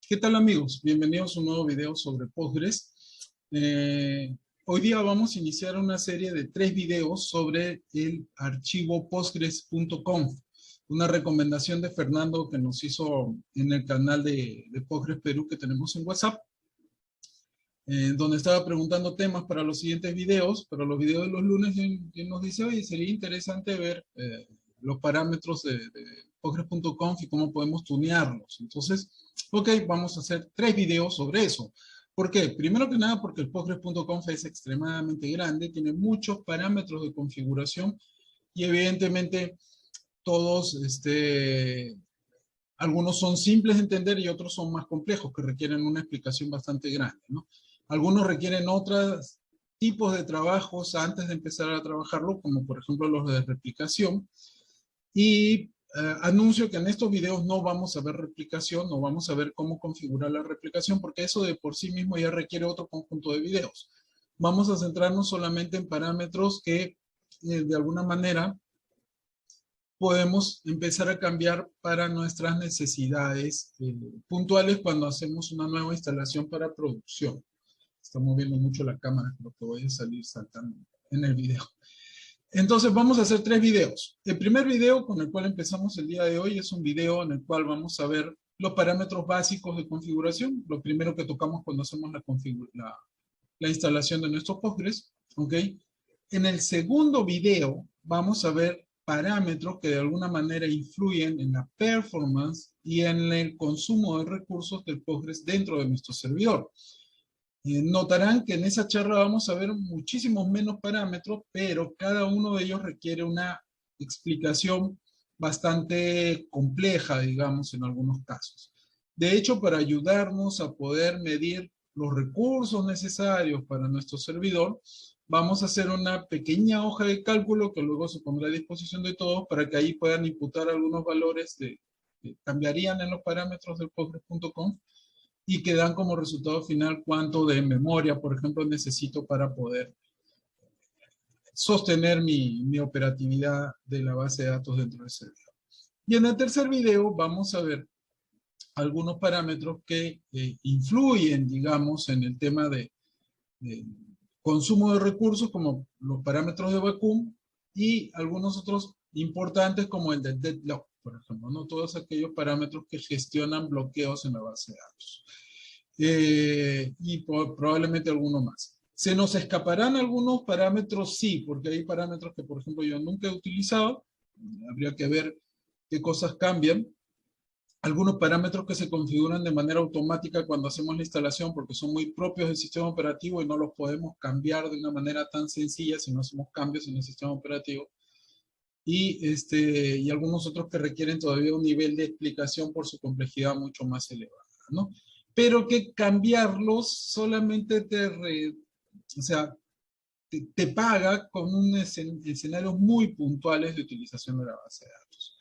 ¿Qué tal amigos? Bienvenidos a un nuevo video sobre Postgres. Hoy día vamos a iniciar una serie de 3 videos sobre el archivo postgres.conf, una recomendación de Fernando que nos hizo en el canal de Postgres Perú que tenemos en WhatsApp, donde estaba preguntando temas para los siguientes videos. Para los videos de los lunes, él nos dice, oye, sería interesante ver los parámetros de Postgres.conf y cómo podemos tunearlos. Entonces, ok, vamos a hacer 3 videos sobre eso. ¿Por qué? Primero que nada porque el Postgres.conf es extremadamente grande, tiene muchos parámetros de configuración y evidentemente todos, algunos son simples de entender y otros son más complejos, que requieren una explicación bastante grande, ¿no? Algunos requieren otros tipos de trabajos antes de empezar a trabajarlo, como por ejemplo los de replicación. Y anuncio que en estos videos no vamos a ver replicación, no vamos a ver cómo configurar la replicación, porque eso de por sí mismo ya requiere otro conjunto de videos. Vamos a centrarnos solamente en parámetros que de alguna manera podemos empezar a cambiar para nuestras necesidades puntuales cuando hacemos una nueva instalación para producción. Está moviendo mucho la cámara, creo que voy a salir saltando en el video. Entonces vamos a hacer 3 videos. El primer video con el cual empezamos el día de hoy es un video en el cual vamos a ver los parámetros básicos de configuración, lo primero que tocamos cuando hacemos la instalación de nuestro Postgres, ¿ok? En el segundo video vamos a ver parámetros que de alguna manera influyen en la performance y en el consumo de recursos del Postgres dentro de nuestro servidor. Notarán que en esa charla vamos a ver muchísimos menos parámetros, pero cada uno de ellos requiere una explicación bastante compleja, digamos, en algunos casos. De hecho, para ayudarnos a poder medir los recursos necesarios para nuestro servidor, vamos a hacer una pequeña hoja de cálculo que luego se pondrá a disposición de todos para que ahí puedan imputar algunos valores que cambiarían en los parámetros del Postgres.conf y que dan como resultado final cuánto de memoria, por ejemplo, necesito para poder sostener mi operatividad de la base de datos dentro del servidor. Y en el tercer video vamos a ver algunos parámetros que influyen, digamos, en el tema de consumo de recursos, como los parámetros de vacuum, y algunos otros importantes como el de deadlock, por ejemplo, ¿no? Todos aquellos parámetros que gestionan bloqueos en la base de datos. Y probablemente alguno más. ¿Se nos escaparán algunos parámetros? Sí, porque hay parámetros que, por ejemplo, yo nunca he utilizado. Habría que ver qué cosas cambian. Algunos parámetros que se configuran de manera automática cuando hacemos la instalación porque son muy propios del sistema operativo y no los podemos cambiar de una manera tan sencilla si no hacemos cambios en el sistema operativo. Y algunos otros que requieren todavía un nivel de explicación por su complejidad mucho más elevada, ¿no? Pero que cambiarlos solamente te paga con escenarios muy puntuales de utilización de la base de datos.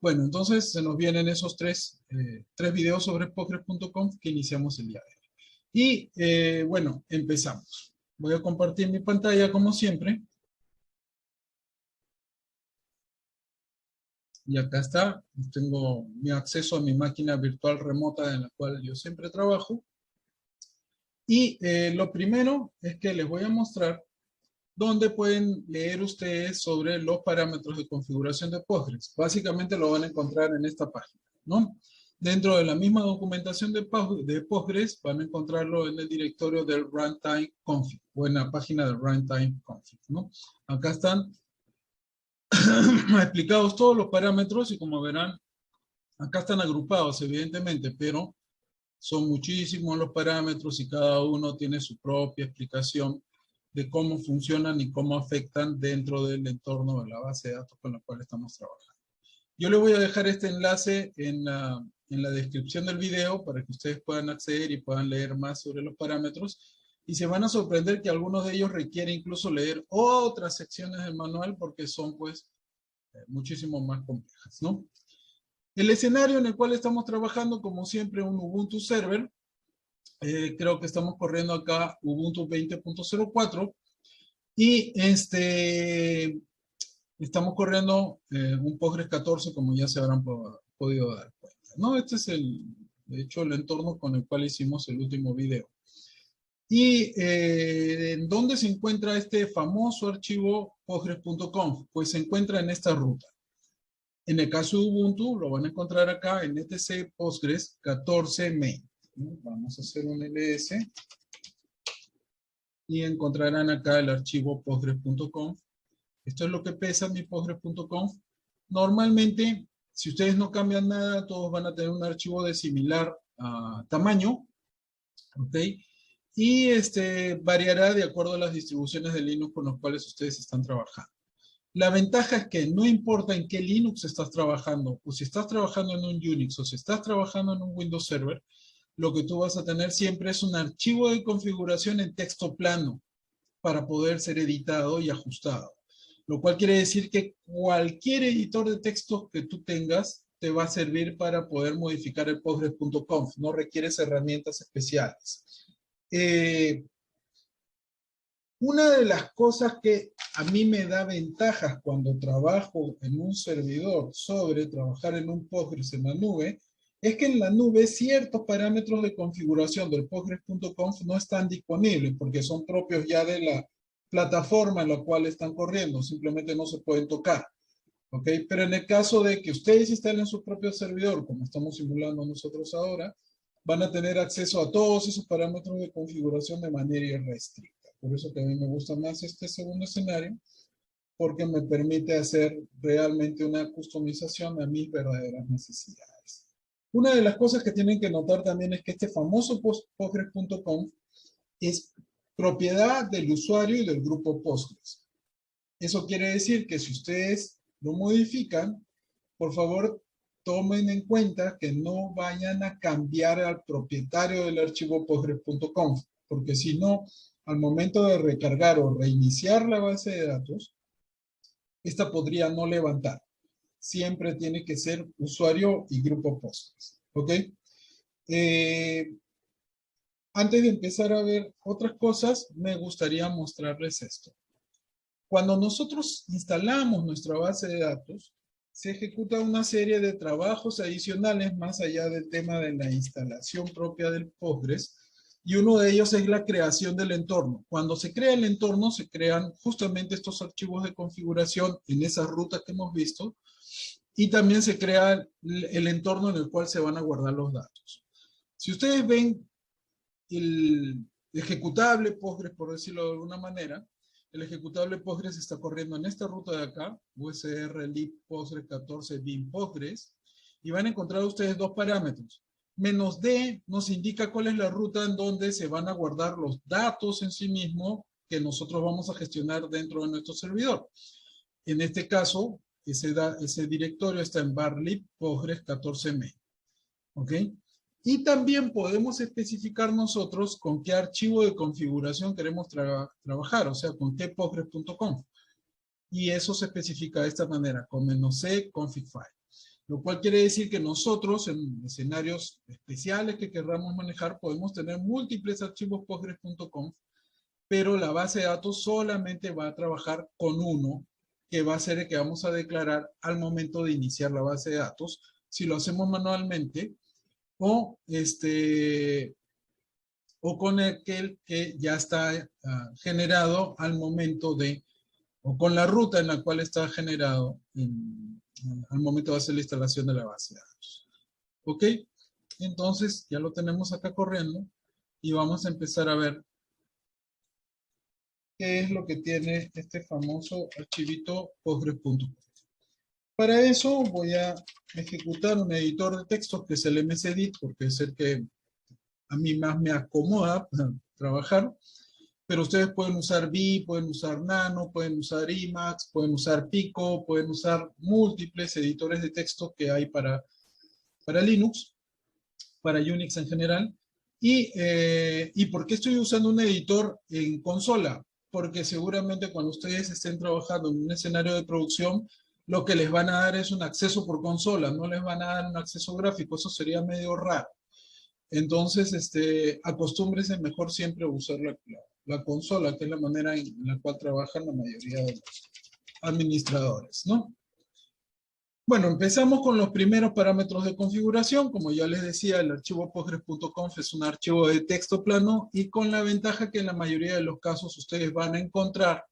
Bueno, entonces se nos vienen esos tres videos sobre Postgres.conf que iniciamos el día de hoy. Y bueno, empezamos. Voy a compartir mi pantalla como siempre. Y acá está, tengo mi acceso a mi máquina virtual remota en la cual yo siempre trabajo. Y lo primero es que les voy a mostrar dónde pueden leer ustedes sobre los parámetros de configuración de Postgres. Básicamente lo van a encontrar en esta página, ¿no? Dentro de la misma documentación de Postgres van a encontrarlo en el directorio del runtime config o en la página del runtime config, ¿no? Acá están explicados todos los parámetros y como verán, acá están agrupados evidentemente, pero son muchísimos los parámetros y cada uno tiene su propia explicación de cómo funcionan y cómo afectan dentro del entorno de la base de datos con la cual estamos trabajando. Yo les voy a dejar este enlace en la descripción del video para que ustedes puedan acceder y puedan leer más sobre los parámetros. Y se van a sorprender que algunos de ellos requieren incluso leer otras secciones del manual porque son pues muchísimo más complejas, ¿no? El escenario en el cual estamos trabajando, como siempre, un Ubuntu Server. Creo que estamos corriendo acá Ubuntu 20.04 y estamos corriendo un Postgres 14 como ya se habrán podido dar cuenta, ¿no? Este es el De hecho, el entorno con el cual hicimos el último video. ¿Y en dónde se encuentra este famoso archivo postgres.conf? Pues se encuentra en esta ruta. En el caso de Ubuntu, lo van a encontrar acá en etc postgres 14 main. Vamos a hacer un ls y encontrarán acá el archivo postgres.conf. Esto es lo que pesa mi postgres.conf. Normalmente, si ustedes no cambian nada, todos van a tener un archivo de similar tamaño, ¿ok? Y variará de acuerdo a las distribuciones de Linux con las cuales ustedes están trabajando. La ventaja es que no importa en qué Linux estás trabajando, o si estás trabajando en un Unix, o si estás trabajando en un Windows Server, lo que tú vas a tener siempre es un archivo de configuración en texto plano para poder ser editado y ajustado. Lo cual quiere decir que cualquier editor de texto que tú tengas te va a servir para poder modificar el postgres.conf. No requieres herramientas especiales. Una de las cosas que a mí me da ventajas cuando trabajo en un servidor sobre trabajar en un Postgres en la nube, es que en la nube ciertos parámetros de configuración del Postgres.conf no están disponibles porque son propios ya de la plataforma en la cual están corriendo, simplemente no se pueden tocar. ¿Ok? Pero en el caso de que ustedes instalen su propio servidor, como estamos simulando nosotros ahora, van a tener acceso a todos esos parámetros de configuración de manera irrestricta. Por eso que a mí me gusta más este segundo escenario, porque me permite hacer realmente una customización a mis verdaderas necesidades. Una de las cosas que tienen que notar también es que este famoso postgres.conf es propiedad del usuario y del grupo Postgres. Eso quiere decir que si ustedes lo modifican, por favor, tomen en cuenta que no vayan a cambiar al propietario del archivo postgres.conf, porque si no, al momento de recargar o reiniciar la base de datos, esta podría no levantar. Siempre tiene que ser usuario y grupo Postgres. ¿Ok? Antes de empezar a ver otras cosas, me gustaría mostrarles esto. Cuando nosotros instalamos nuestra base de datos, se ejecuta una serie de trabajos adicionales más allá del tema de la instalación propia del Postgres, y uno de ellos es la creación del entorno. Cuando se crea el entorno, se crean justamente estos archivos de configuración en esas rutas que hemos visto, y también se crea el entorno en el cual se van a guardar los datos. Si ustedes ven el ejecutable Postgres, por decirlo de alguna manera, el ejecutable Postgres está corriendo en esta ruta de acá, usr lib postgres 14 bin postgres, y van a encontrar ustedes dos parámetros. -d nos indica cuál es la ruta en donde se van a guardar los datos en sí mismo que nosotros vamos a gestionar dentro de nuestro servidor. En este caso, ese directorio está en barlib postgres 14 main. ¿Ok? Y también podemos especificar nosotros con qué archivo de configuración queremos trabajar, o sea, con qué postgres.conf. Y eso se especifica de esta manera, con -c config file. Lo cual quiere decir que nosotros, en escenarios especiales que querramos manejar, podemos tener múltiples archivos postgres.conf, pero la base de datos solamente va a trabajar con uno, que va a ser el que vamos a declarar al momento de iniciar la base de datos. Si lo hacemos manualmente, o con aquel que ya está generado al momento de, o con la ruta en la cual está generado al momento de hacer la instalación de la base de datos. ¿Ok? Entonces ya lo tenemos acá corriendo y vamos a empezar a ver qué es lo que tiene este famoso archivito postgres.conf. Para eso voy a ejecutar un editor de textos que es el msedit, porque es el que a mí más me acomoda para trabajar, pero ustedes pueden usar Vi, pueden usar Nano, pueden usar Emacs, pueden usar Pico, pueden usar múltiples editores de texto que hay para Linux, para Unix en general. ¿Y por qué estoy usando un editor en consola? Porque seguramente cuando ustedes estén trabajando en un escenario de producción, lo que les van a dar es un acceso por consola, no les van a dar un acceso gráfico, eso sería medio raro. Entonces, acostúmbrese mejor siempre a usar la consola, que es la manera en la cual trabajan la mayoría de los administradores, ¿no? Bueno, empezamos con los primeros parámetros de configuración. Como ya les decía, el archivo postgres.conf es un archivo de texto plano y con la ventaja que en la mayoría de los casos ustedes van a encontrar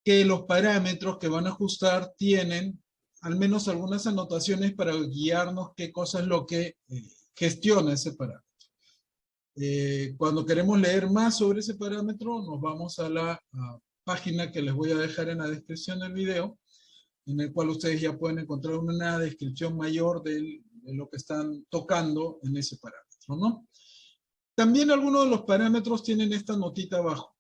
que los parámetros que van a ajustar tienen al menos algunas anotaciones para guiarnos qué cosa es lo que gestiona ese parámetro. Cuando queremos leer más sobre ese parámetro, nos vamos a la página que les voy a dejar en la descripción del video, en el cual ustedes ya pueden encontrar una descripción mayor de lo que están tocando en ese parámetro, ¿no? También algunos de los parámetros tienen esta notita abajo.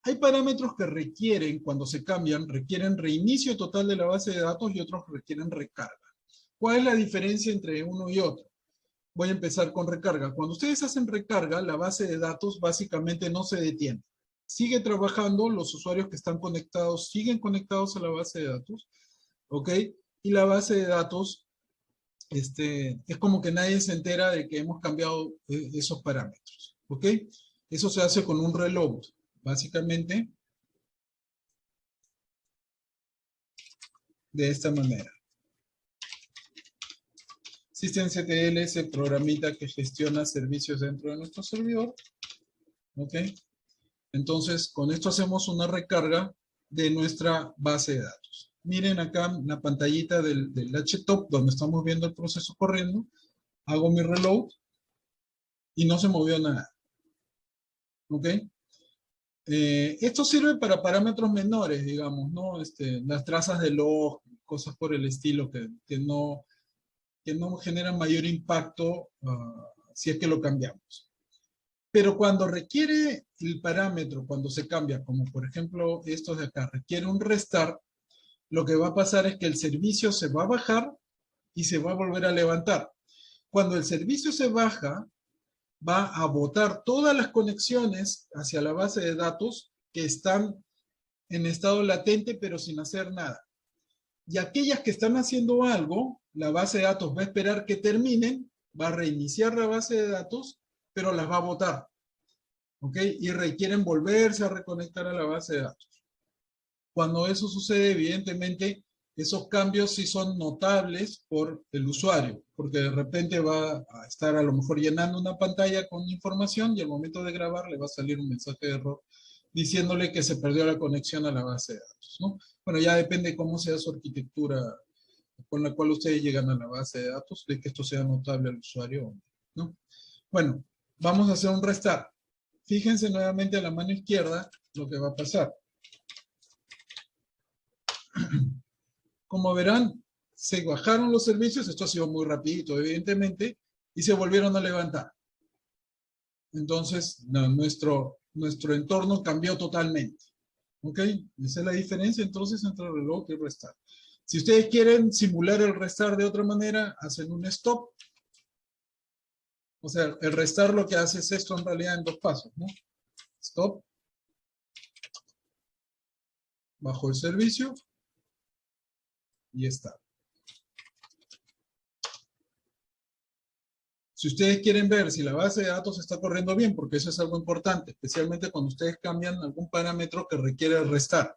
Hay parámetros que requieren, cuando se cambian, requieren reinicio total de la base de datos y otros requieren recarga. ¿Cuál es la diferencia entre uno y otro? Voy a empezar con recarga. Cuando ustedes hacen recarga, la base de datos básicamente no se detiene. Sigue trabajando, los usuarios que están conectados siguen conectados a la base de datos, ¿ok? Y la base de datos es como que nadie se entera de que hemos cambiado esos parámetros, ¿ok? Eso se hace con un reload, básicamente de esta manera. Systemctl es el programita que gestiona servicios dentro de nuestro servidor, ¿ok? Entonces, con esto hacemos una recarga de nuestra base de datos. Miren acá la pantallita del htop, donde estamos viendo el proceso corriendo. Hago mi reload y no se movió nada. ¿Ok? Esto sirve para parámetros menores, digamos, ¿no? Las trazas de log, cosas por el estilo que no generan mayor impacto si es que lo cambiamos. Pero cuando requiere el parámetro, cuando se cambia, como por ejemplo estos de acá, requiere un restart, lo que va a pasar es que el servicio se va a bajar y se va a volver a levantar. Cuando el servicio se baja, va a botar todas las conexiones hacia la base de datos que están en estado latente pero sin hacer nada. Y aquellas que están haciendo algo, la base de datos va a esperar que terminen, va a reiniciar la base de datos, pero las va a botar. ¿Ok? Y requieren volverse a reconectar a la base de datos. Cuando eso sucede, evidentemente, esos cambios sí son notables por el usuario, porque de repente va a estar a lo mejor llenando una pantalla con información y al momento de grabar le va a salir un mensaje de error diciéndole que se perdió la conexión a la base de datos, ¿no? Bueno, ya depende cómo sea su arquitectura con la cual ustedes llegan a la base de datos, de que esto sea notable al usuario, ¿no? Bueno, vamos a hacer un restart. Fíjense nuevamente a la mano izquierda lo que va a pasar. Como verán, se bajaron los servicios, esto ha sido muy rapidito, evidentemente, y se volvieron a levantar. Entonces, nuestro entorno cambió totalmente. ¿Ok? Esa es la diferencia entonces entre el reloj y el restart. Si ustedes quieren simular el restart de otra manera, hacen un stop. O sea, el restart lo que hace es esto en realidad en dos pasos, ¿no? Stop. Bajo el servicio. Y está. Si ustedes quieren ver si la base de datos está corriendo bien, porque eso es algo importante, especialmente cuando ustedes cambian algún parámetro que requiere restar.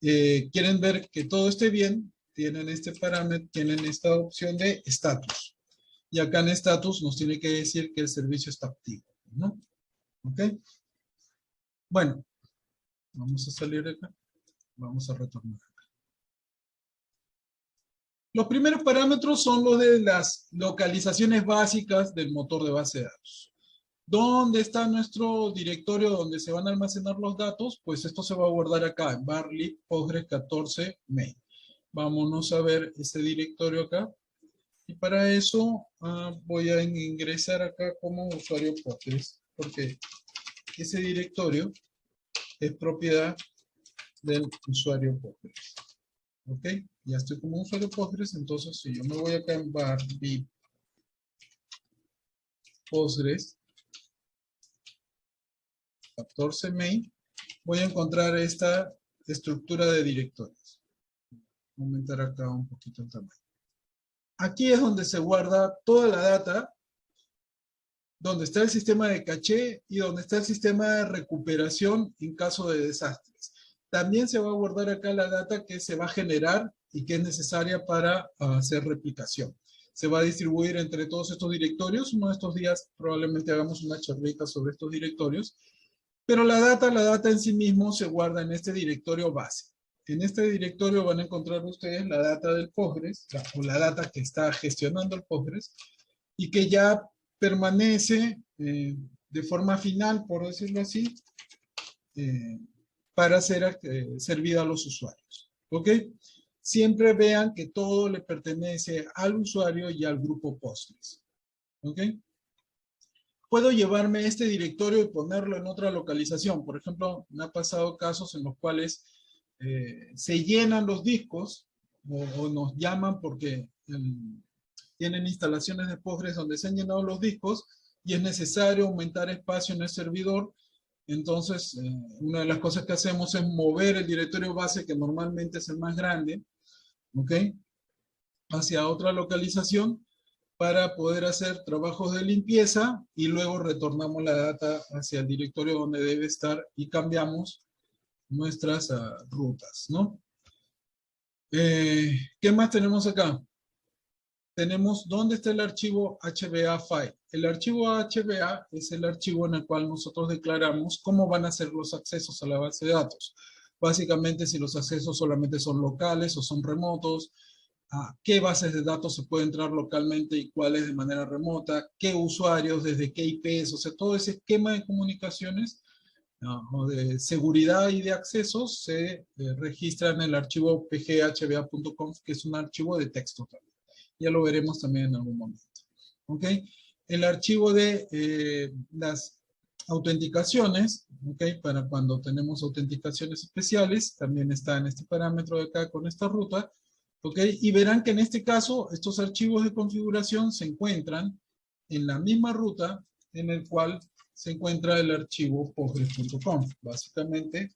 Quieren ver que todo esté bien, tienen este parámetro, tienen esta opción de status. Y acá en status nos tiene que decir que el servicio está activo, ¿no? ¿Ok? Bueno, vamos a salir de acá. Vamos a retornar. Los primeros parámetros son los de las localizaciones básicas del motor de base de datos. ¿Dónde está nuestro directorio donde se van a almacenar los datos? Pues esto se va a guardar acá, en barlib postgres 14 main. Vámonos a ver ese directorio acá. Y para eso voy a ingresar acá como usuario Postgres, porque ese directorio es propiedad del usuario Postgres. ¿Ok? Ya estoy como usuario Postgres, entonces si yo me voy acá en barlib Postgres 14 main, voy a encontrar esta estructura de directorios. Voy a aumentar acá un poquito el tamaño. Aquí es donde se guarda toda la data, donde está el sistema de caché y donde está el sistema de recuperación en caso de desastres. También se va a guardar acá la data que se va a generar y que es necesaria para hacer replicación. Se va a distribuir entre todos estos directorios. Uno de estos días probablemente hagamos una charlita sobre estos directorios. Pero la data en sí mismo se guarda en este directorio base. En este directorio van a encontrar ustedes la data del Postgres, o la data que está gestionando el Postgres, y que ya permanece de forma final, por decirlo así, para ser servida a los usuarios. ¿Ok? Siempre vean que todo le pertenece al usuario y al grupo Postgres. ¿Ok? Puedo llevarme este directorio y ponerlo en otra localización. Por ejemplo, me ha pasado casos en los cuales se llenan los discos o nos llaman porque tienen instalaciones de Postgres donde se han llenado los discos y es necesario aumentar espacio en el servidor. Entonces, una de las cosas que hacemos es mover el directorio base, que normalmente es el más grande, ¿ok?, hacia otra localización para poder hacer trabajos de limpieza y luego retornamos la data hacia el directorio donde debe estar y cambiamos nuestras rutas, ¿no? ¿Qué más tenemos acá? Tenemos dónde está el archivo HBA file. El archivo HBA es el archivo en el cual nosotros declaramos cómo van a ser los accesos a la base de datos. Básicamente si los accesos solamente son locales o son remotos, a qué bases de datos se puede entrar localmente y cuáles de manera remota, qué usuarios, desde qué IPs, o sea, todo ese esquema de comunicaciones o de seguridad y de accesos se registra en el archivo pghba.conf, que es un archivo de texto también. Ya lo veremos también en algún momento. ¿Ok? El archivo de las autenticaciones, ¿ok?, para cuando tenemos autenticaciones especiales, también está en este parámetro de acá con esta ruta. ¿Ok? Y verán que en este caso, estos archivos de configuración se encuentran en la misma ruta en el cual se encuentra el archivo postgres.conf. Básicamente,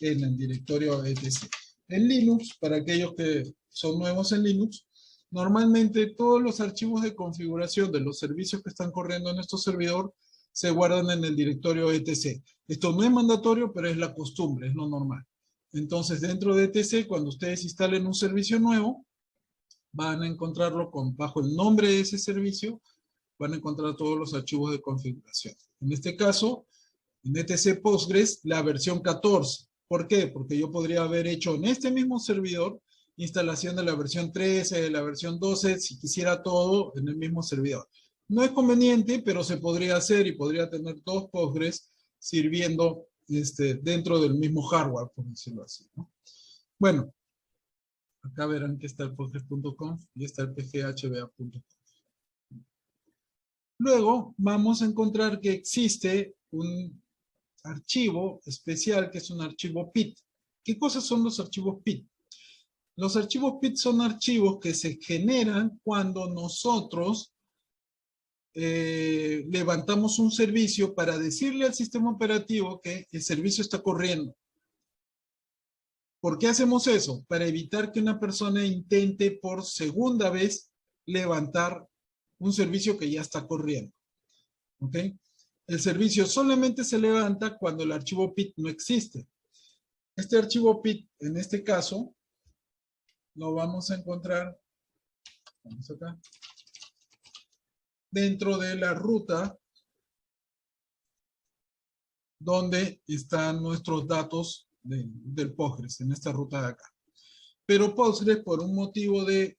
en el directorio etc. En Linux, para aquellos que son nuevos en Linux, normalmente todos los archivos de configuración de los servicios que están corriendo en nuestro servidor se guardan en el directorio etc. Esto no es mandatorio, pero es la costumbre, es lo normal. Entonces, dentro de etc, cuando ustedes instalen un servicio nuevo, van a encontrarlo bajo el nombre de ese servicio, van a encontrar todos los archivos de configuración. En este caso, en etc Postgres, la versión 14. ¿Por qué? Porque yo podría haber hecho en este mismo servidor instalación de la versión 13, de la versión 12, si quisiera todo en el mismo servidor. No es conveniente, pero se podría hacer y podría tener dos Postgres sirviendo dentro del mismo hardware, por decirlo así, ¿no? Bueno, acá verán que está el postgres.conf y está el pghba.conf. Luego vamos a encontrar que existe un archivo especial que es un archivo PIT. ¿Qué cosas son los archivos PIT? Los archivos PIT son archivos que se generan cuando nosotros levantamos un servicio para decirle al sistema operativo que el servicio está corriendo. ¿Por qué hacemos eso? Para evitar que una persona intente por segunda vez levantar un servicio que ya está corriendo. ¿Ok? El servicio solamente se levanta cuando el archivo PIT no existe. Este archivo PIT, en este caso, lo vamos a encontrar, vamos acá, dentro de la ruta donde están nuestros datos del Postgres, en esta ruta de acá. Pero Postgres, por un motivo de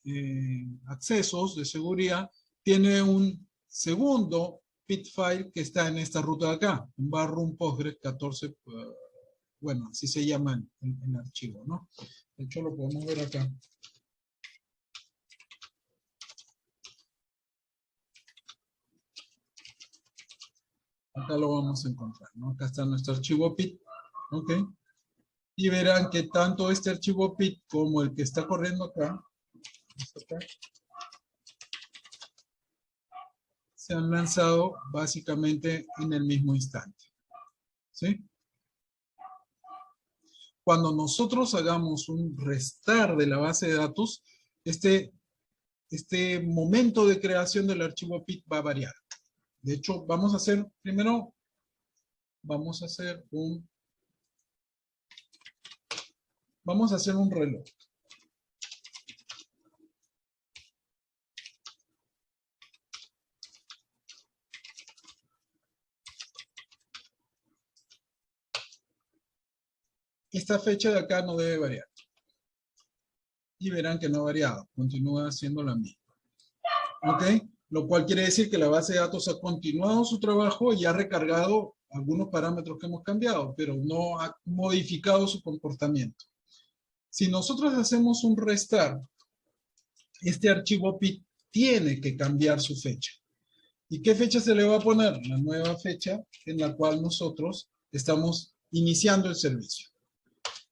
accesos, de seguridad, tiene un segundo PIT file que está en esta ruta de acá, un barroom Postgres 14, bueno, así se llama el archivo, ¿no? De hecho, lo podemos ver acá. Acá lo vamos a encontrar, ¿no? Acá está nuestro archivo PIT, ¿ok? Y verán que tanto este archivo PIT como el que está corriendo acá, se han lanzado básicamente en el mismo instante, ¿sí? Cuando nosotros hagamos un restar de la base de datos, este momento de creación del archivo PIT va a variar. De hecho, vamos a hacer primero vamos a hacer un reloj. Esta fecha de acá no debe variar. Y verán que no ha variado, continúa siendo la misma. ¿Ok? Lo cual quiere decir que la base de datos ha continuado su trabajo y ha recargado algunos parámetros que hemos cambiado, pero no ha modificado su comportamiento. Si nosotros hacemos un restart, este archivo PIT tiene que cambiar su fecha. ¿Y qué fecha se le va a poner? La nueva fecha en la cual nosotros estamos iniciando el servicio.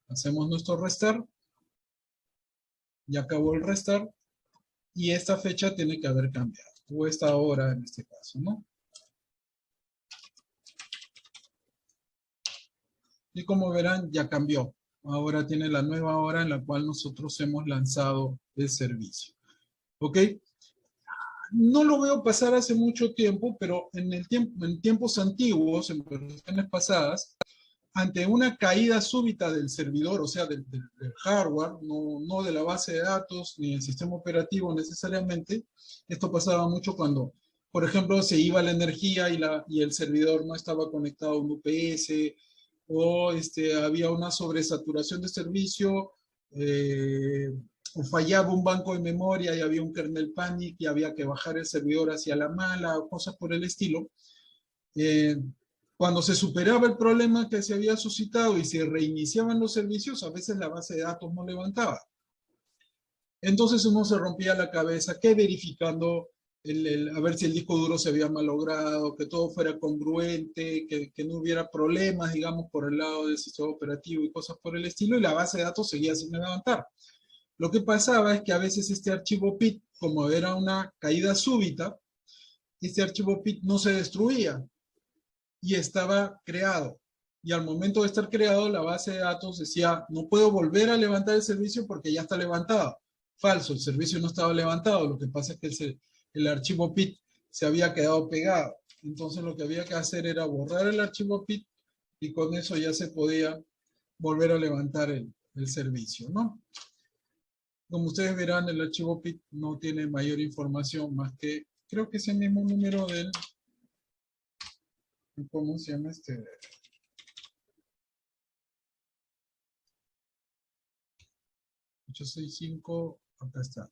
Hacemos nuestro restart. Ya acabó el restart. Y esta fecha tiene que haber cambiado. O esta hora en este caso, ¿no? Y como verán, ya cambió. Ahora tiene la nueva hora en la cual nosotros hemos lanzado el servicio. ¿Ok? No lo veo pasar hace mucho tiempo, pero en tiempos antiguos, en versiones pasadas, ante una caída súbita del servidor, o sea, del hardware, no de la base de datos, ni del sistema operativo necesariamente, esto pasaba mucho cuando, por ejemplo, se iba la energía y el servidor no estaba conectado a un UPS, o había una sobresaturación de servicio, o fallaba un banco de memoria y había un kernel panic y había que bajar el servidor hacia la mala, o cosas por el estilo. Cuando se superaba el problema que se había suscitado y se reiniciaban los servicios, a veces la base de datos no levantaba. Entonces uno se rompía la cabeza que verificando a ver si el disco duro se había malogrado, que todo fuera congruente, que no hubiera problemas, digamos, por el lado del sistema operativo y cosas por el estilo, y la base de datos seguía sin levantar. Lo que pasaba es que a veces este archivo PIT, como era una caída súbita, este archivo PIT no se destruía y estaba creado. Y al momento de estar creado, la base de datos decía, no puedo volver a levantar el servicio porque ya está levantado. Falso, el servicio no estaba levantado. Lo que pasa es que el archivo PIT se había quedado pegado. Entonces lo que había que hacer era borrar el archivo PIT y con eso ya se podía volver a levantar el servicio, ¿no? Como ustedes verán, el archivo PIT no tiene mayor información más que, creo que es el mismo número del, ¿cómo se llama este? 865, acá está.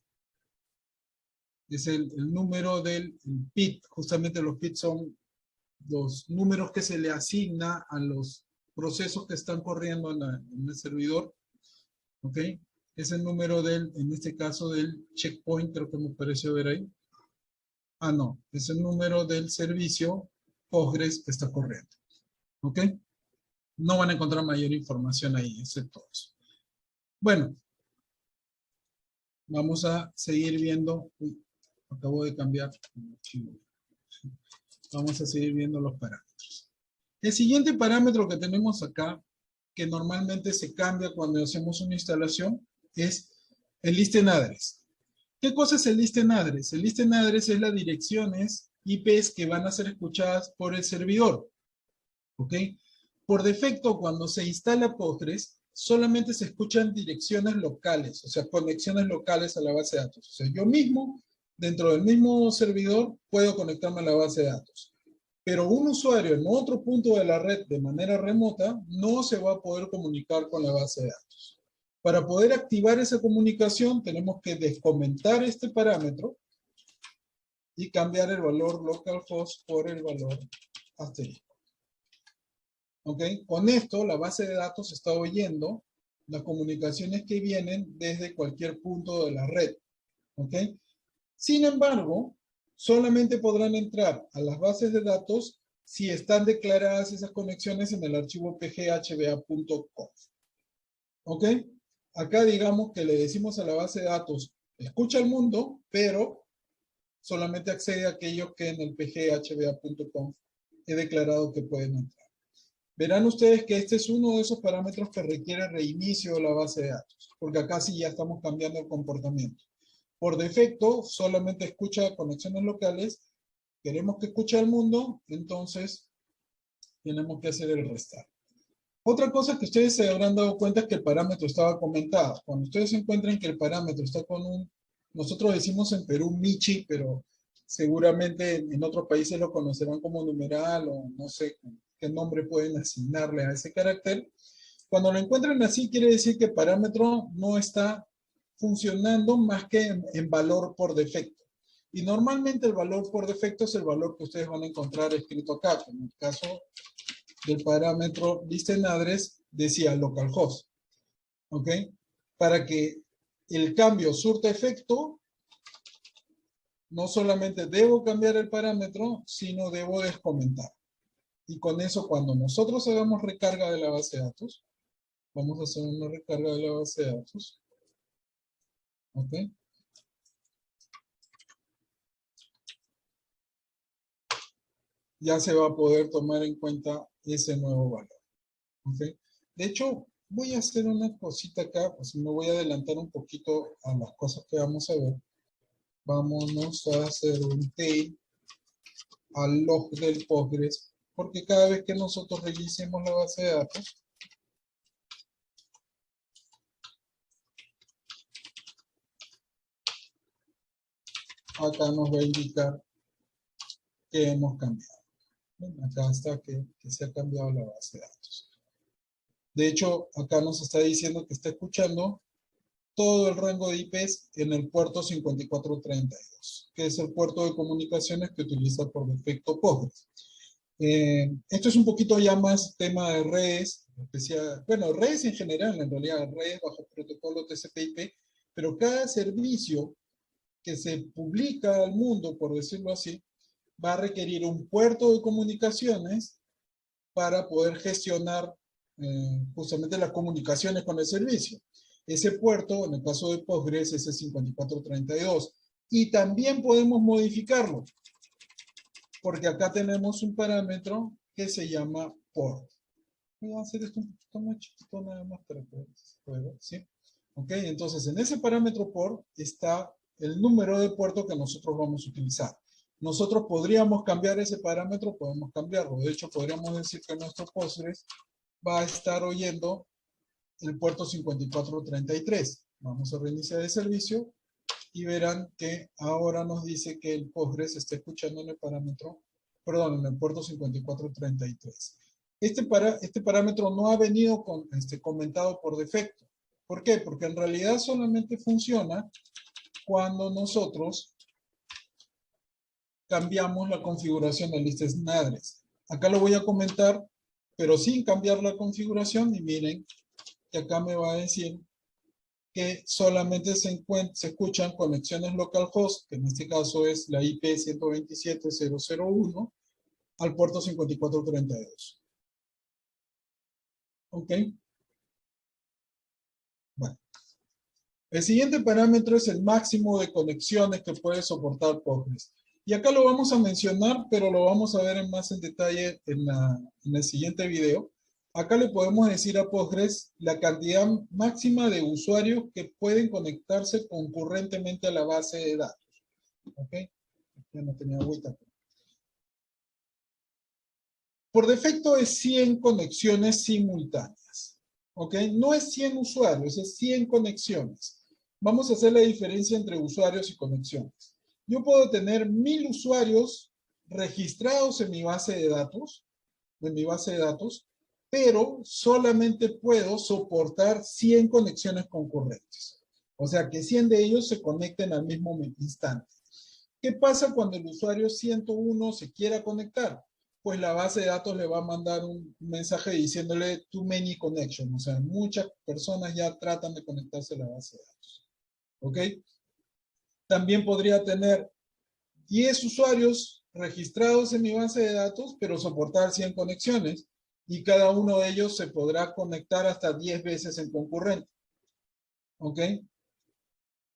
Es el número del PIT. Justamente los PIT son los números que se le asigna a los procesos que están corriendo en el servidor. ¿Ok? Es el número en este caso, del checkpoint, creo que me pareció ver ahí. Ah, no. Es el número del servicio Postgres que está corriendo. ¿Ok? No van a encontrar mayor información ahí, excepto eso. Bueno. Vamos a seguir viendo. Uy, acabo de cambiar. Vamos a seguir viendo los parámetros. El siguiente parámetro que tenemos acá, que normalmente se cambia cuando hacemos una instalación, es el listen address. ¿Qué cosa es el listen address? El listen address es las direcciones IPs que van a ser escuchadas por el servidor. ¿Ok? Por defecto, cuando se instala Postgres, solamente se escuchan direcciones locales, o sea, conexiones locales a la base de datos. O sea, yo mismo, dentro del mismo servidor, puedo conectarme a la base de datos. Pero un usuario en otro punto de la red de manera remota no se va a poder comunicar con la base de datos. Para poder activar esa comunicación, tenemos que descomentar este parámetro y cambiar el valor localhost por el valor asterisco. ¿Ok? Con esto, la base de datos está oyendo las comunicaciones que vienen desde cualquier punto de la red. ¿Ok? Sin embargo, solamente podrán entrar a las bases de datos si están declaradas esas conexiones en el archivo pghba.conf. ¿Ok? Acá digamos que le decimos a la base de datos, escucha el mundo, pero solamente accede a aquellos que en el pghba.conf he declarado que pueden entrar. Verán ustedes que este es uno de esos parámetros que requiere reinicio de la base de datos, porque acá sí ya estamos cambiando el comportamiento. Por defecto, solamente escucha conexiones locales. Queremos que escuche al mundo, entonces tenemos que hacer el restar. Otra cosa que ustedes se habrán dado cuenta es que el parámetro estaba comentado. Cuando ustedes encuentran que el parámetro está con un, nosotros decimos en Perú Michi, pero seguramente en otros países lo conocerán como numeral o no sé qué nombre pueden asignarle a ese carácter. Cuando lo encuentran así, quiere decir que el parámetro no está funcionando más que en valor por defecto. Y normalmente el valor por defecto es el valor que ustedes van a encontrar escrito acá. En el caso del parámetro listenaddress decía localhost. ¿Ok? Para que el cambio surta efecto, no solamente debo cambiar el parámetro, sino debo descomentar. Y con eso, cuando nosotros hagamos recarga de la base de datos, vamos a hacer una recarga de la base de datos. ¿Ok? Ya se va a poder tomar en cuenta ese nuevo valor. ¿Ok? De hecho, voy a hacer una cosita acá, pues me voy a adelantar un poquito a las cosas que vamos a ver. Vámonos a hacer un tail al log del Postgres, porque cada vez que nosotros revisemos la base de datos, acá nos va a indicar que hemos cambiado. Acá está que se ha cambiado la base de datos. De hecho, acá nos está diciendo que está escuchando todo el rango de IPs en el puerto 5432, que es el puerto de comunicaciones que utiliza por defecto Postgres. Esto es un poquito ya más tema de redes, especial, bueno, redes en general, en realidad, redes bajo protocolo TCP/IP, pero cada servicio que se publica al mundo, por decirlo así, va a requerir un puerto de comunicaciones para poder gestionar justamente las comunicaciones con el servicio. Ese puerto, en el caso de Postgres, es el 5432. Y también podemos modificarlo, porque acá tenemos un parámetro que se llama port. Voy a hacer esto un poquito más chiquito nada más para poder ver, ¿sí? Ok, entonces en ese parámetro port está el número de puerto que nosotros vamos a utilizar. Nosotros podríamos cambiar ese parámetro, podemos cambiarlo. De hecho, podríamos decir que nuestro Postgres va a estar oyendo el puerto 5433. Vamos a reiniciar el servicio y verán que ahora nos dice que el Postgres está escuchando en el parámetro, perdón, en el puerto 5433. Este parámetro no ha venido comentado por defecto. ¿Por qué? Porque en realidad solamente funciona cuando nosotros cambiamos la configuración de listenaddress. Acá lo voy a comentar, pero sin cambiar la configuración, y miren que acá me va a decir que solamente se escuchan conexiones localhost, que en este caso es la IP 127.0.0.1, al puerto 5432. ¿Ok? Bueno. El siguiente parámetro es el máximo de conexiones que puede soportar Postgres. Y acá lo vamos a mencionar, pero lo vamos a ver más en detalle en el siguiente video. Acá le podemos decir a Postgres la cantidad máxima de usuarios que pueden conectarse concurrentemente a la base de datos. ¿Ok? Ya no tenía agüita. Por defecto es 100 conexiones simultáneas. ¿Ok? No es 100 usuarios, es 100 conexiones. Vamos a hacer la diferencia entre usuarios y conexiones. Yo puedo tener 1000 usuarios registrados en mi base de datos, pero solamente puedo soportar 100 conexiones concurrentes. O sea que 100 de ellos se conecten al mismo instante. ¿Qué pasa cuando el usuario 101 se quiera conectar? Pues la base de datos le va a mandar un mensaje diciéndole too many connections. O sea, muchas personas ya tratan de conectarse a la base de datos. ¿Ok? También podría tener 10 usuarios registrados en mi base de datos, pero soportar 100 conexiones. Y cada uno de ellos se podrá conectar hasta 10 veces en concurrente. ¿Ok?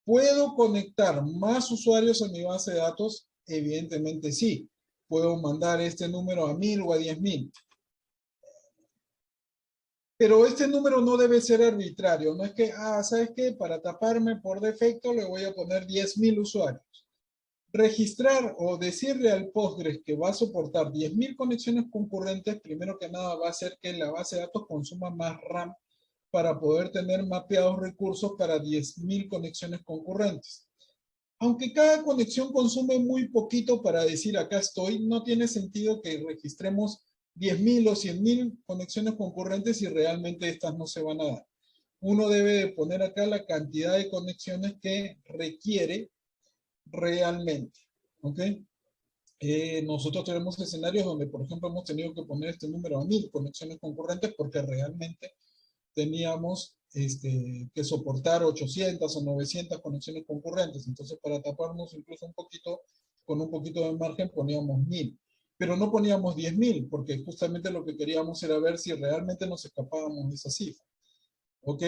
¿Puedo conectar más usuarios a mi base de datos? Evidentemente sí. Puedo mandar este número a 1000 o a 10.000. Pero este número no debe ser arbitrario. No es que, ¿sabes qué? Para taparme por defecto le voy a poner 10.000 usuarios. registrar o decirle al Postgres que va a soportar 10.000 conexiones concurrentes, primero que nada va a hacer que la base de datos consuma más RAM para poder tener mapeados recursos para 10.000 conexiones concurrentes. Aunque cada conexión consume muy poquito para decir acá estoy, no tiene sentido que registremos 10.000 o 100.000 conexiones concurrentes si realmente estas no se van a dar. Uno debe de poner acá la cantidad de conexiones que requiere realmente, ¿ok? Nosotros tenemos escenarios donde, por ejemplo, hemos tenido que poner este número a 1.000 conexiones concurrentes porque realmente teníamos que soportar 800 o 900 conexiones concurrentes. Entonces, para taparnos incluso un poquito, con un poquito de margen, poníamos 1.000. Pero no poníamos 10.000, porque justamente lo que queríamos era ver si realmente nos escapábamos de esa cifra. ¿Ok?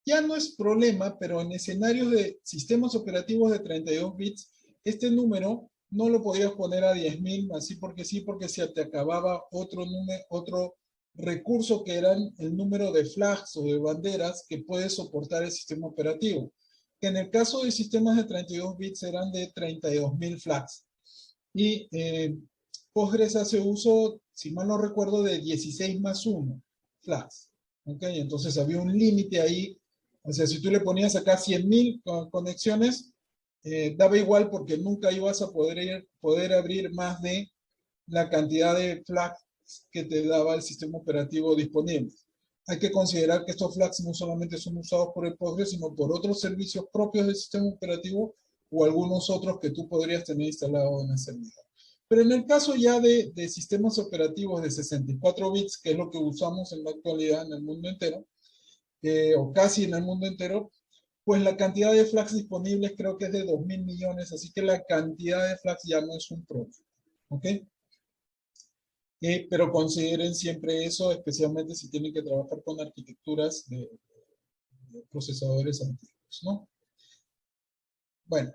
Ya no es problema, pero en escenarios de sistemas operativos de 32 bits, este número no lo podías poner a 10.000, así porque sí, porque se te acababa otro recurso que eran el número de flags o de banderas que puede soportar el sistema operativo. Que en el caso de sistemas de 32 bits eran de 32.000 flags. Y Postgres hace uso, si mal no recuerdo, de 16 más 1 flags. ¿Ok? Entonces había un límite ahí. O sea, si tú le ponías acá 100.000 conexiones, daba igual porque nunca ibas a poder abrir más de la cantidad de flags que te daba el sistema operativo disponible. Hay que considerar que estos flags no solamente son usados por el Postgres, sino por otros servicios propios del sistema operativo o algunos otros que tú podrías tener instalado en el servidor. Pero en el caso ya de sistemas operativos de 64 bits, que es lo que usamos en la actualidad en el mundo entero, o casi en el mundo entero, pues la cantidad de flags disponibles creo que es de 2.000 millones, así que la cantidad de flags ya no es un problema. ¿Ok? Pero consideren siempre eso, especialmente si tienen que trabajar con arquitecturas de procesadores antiguos, ¿no? Bueno,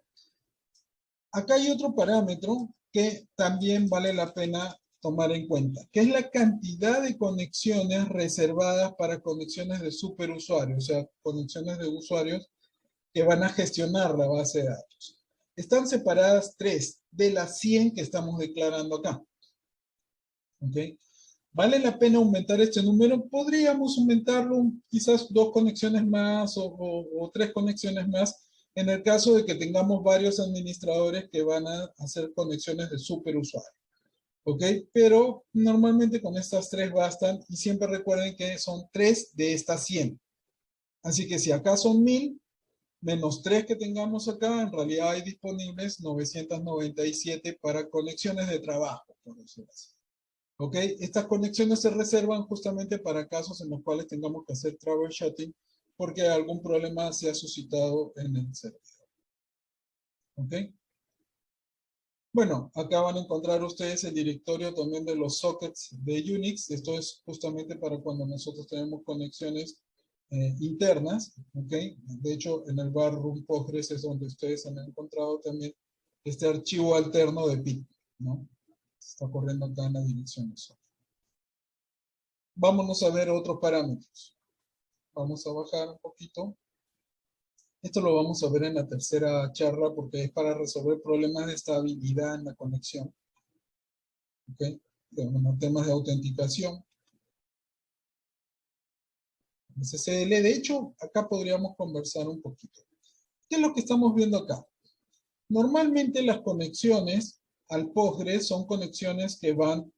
acá hay otro parámetro que también vale la pena tomar en cuenta, que es la cantidad de conexiones reservadas para conexiones de superusuarios, o sea, conexiones de usuarios que van a gestionar la base de datos. Están separadas 3 de las 100 que estamos declarando acá. ¿Ok? ¿Vale la pena aumentar este número? Podríamos aumentarlo quizás 2 conexiones más o 3 conexiones más en el caso de que tengamos varios administradores que van a hacer conexiones de superusuario. ¿Ok? Pero normalmente con estas 3 bastan y siempre recuerden que son 3 de estas 100. Así que si acá son 1.000, menos 3 que tengamos acá, en realidad hay disponibles 997 para conexiones de trabajo, por decirlo así. ¿Ok? Estas conexiones se reservan justamente para casos en los cuales tengamos que hacer troubleshooting porque algún problema se ha suscitado en el servidor. ¿Ok? Bueno, acá van a encontrar ustedes el directorio también de los sockets de Unix. Esto es justamente para cuando nosotros tenemos conexiones internas. ¿Ok? De hecho, en el barroom Postgres es donde ustedes han encontrado también este archivo alterno de PIC, ¿no? Está corriendo acá en la dirección de software. Vámonos a ver otros parámetros. Vamos a bajar un poquito. Esto lo vamos a ver en la tercera charla porque es para resolver problemas de estabilidad en la conexión. ¿Ok? Bueno, temas de autenticación. SSL, de hecho, acá podríamos conversar un poquito. ¿Qué es lo que estamos viendo acá? Normalmente las conexiones al Postgres son conexiones que van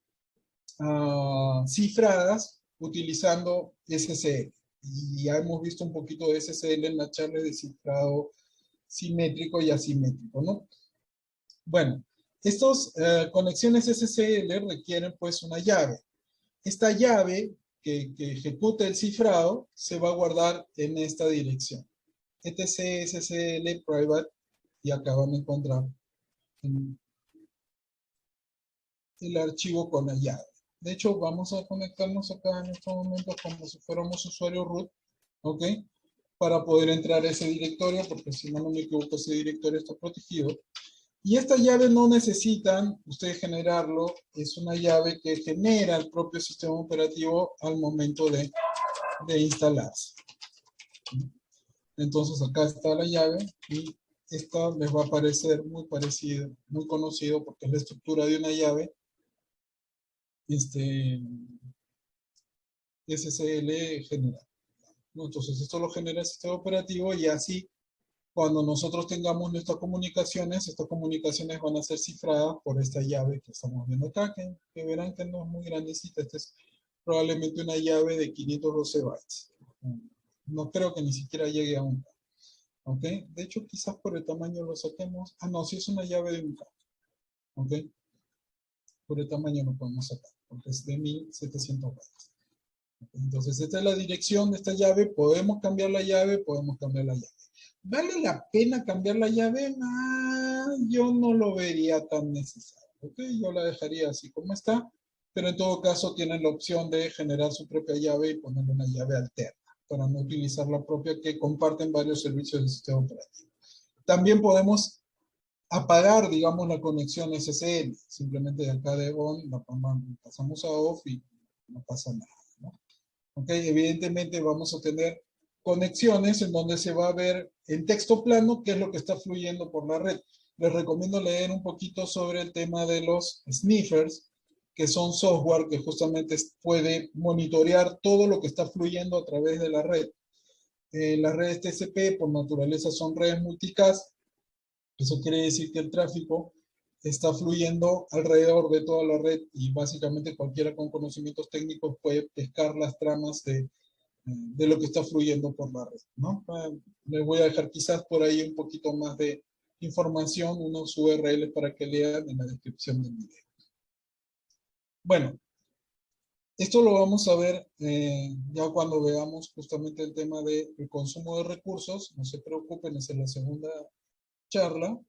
cifradas utilizando SSL. Y ya hemos visto un poquito de SSL en la charla de cifrado simétrico y asimétrico, ¿no? Bueno, estas conexiones SSL requieren pues una llave. Esta llave que ejecuta el cifrado se va a guardar en esta dirección. etc SSL private y acá van a encontrar el archivo con la llave. De hecho, vamos a conectarnos acá en estos momentos como si fuéramos usuario root, ¿ok? Para poder entrar a ese directorio, porque si no me equivoco, ese directorio está protegido. Y esta llave no necesitan ustedes generarlo, es una llave que genera el propio sistema operativo al momento de instalarse. Entonces acá está la llave y esta les va a parecer muy parecido, muy conocido porque es la estructura de una llave SSL general, ¿no? Entonces esto lo genera el sistema operativo y así cuando nosotros tengamos nuestras comunicaciones, estas comunicaciones van a ser cifradas por esta llave que estamos viendo acá, que verán que no es muy grandecita. Esta es probablemente una llave de 512 bytes. No creo que ni siquiera llegue a 1K. ¿Ok? De hecho, quizás por el tamaño lo saquemos. Ah, no, sí es una llave de 1K. ¿Ok? Por el tamaño lo podemos sacar, porque es de 1700 bytes. Entonces, esta es la dirección de esta llave. Podemos cambiar la llave, podemos cambiar la llave. ¿Vale la pena cambiar la llave? Yo no lo vería tan necesario. ¿Ok? Yo la dejaría así como está, pero en todo caso tienen la opción de generar su propia llave y ponerle una llave alterna para no utilizar la propia que comparten varios servicios del sistema operativo. También podemos apagar, digamos, la conexión SSL. Simplemente de acá de on la pasamos a off y no pasa nada, ¿no? ¿Ok? Evidentemente vamos a tener conexiones en donde se va a ver en texto plano qué es lo que está fluyendo por la red. Les recomiendo leer un poquito sobre el tema de los sniffers, que son software que justamente puede monitorear todo lo que está fluyendo a través de la red. Las redes TCP por naturaleza son redes multicast. Eso quiere decir que el tráfico está fluyendo alrededor de toda la red y básicamente cualquiera con conocimientos técnicos puede pescar las tramas de lo que está fluyendo por la red, ¿no? Les voy a dejar quizás por ahí un poquito más de información, unos URLs para que lean en la descripción del video. Bueno, esto lo vamos a ver ya cuando veamos justamente el tema del consumo de recursos. No se preocupen, esa es la segunda charla.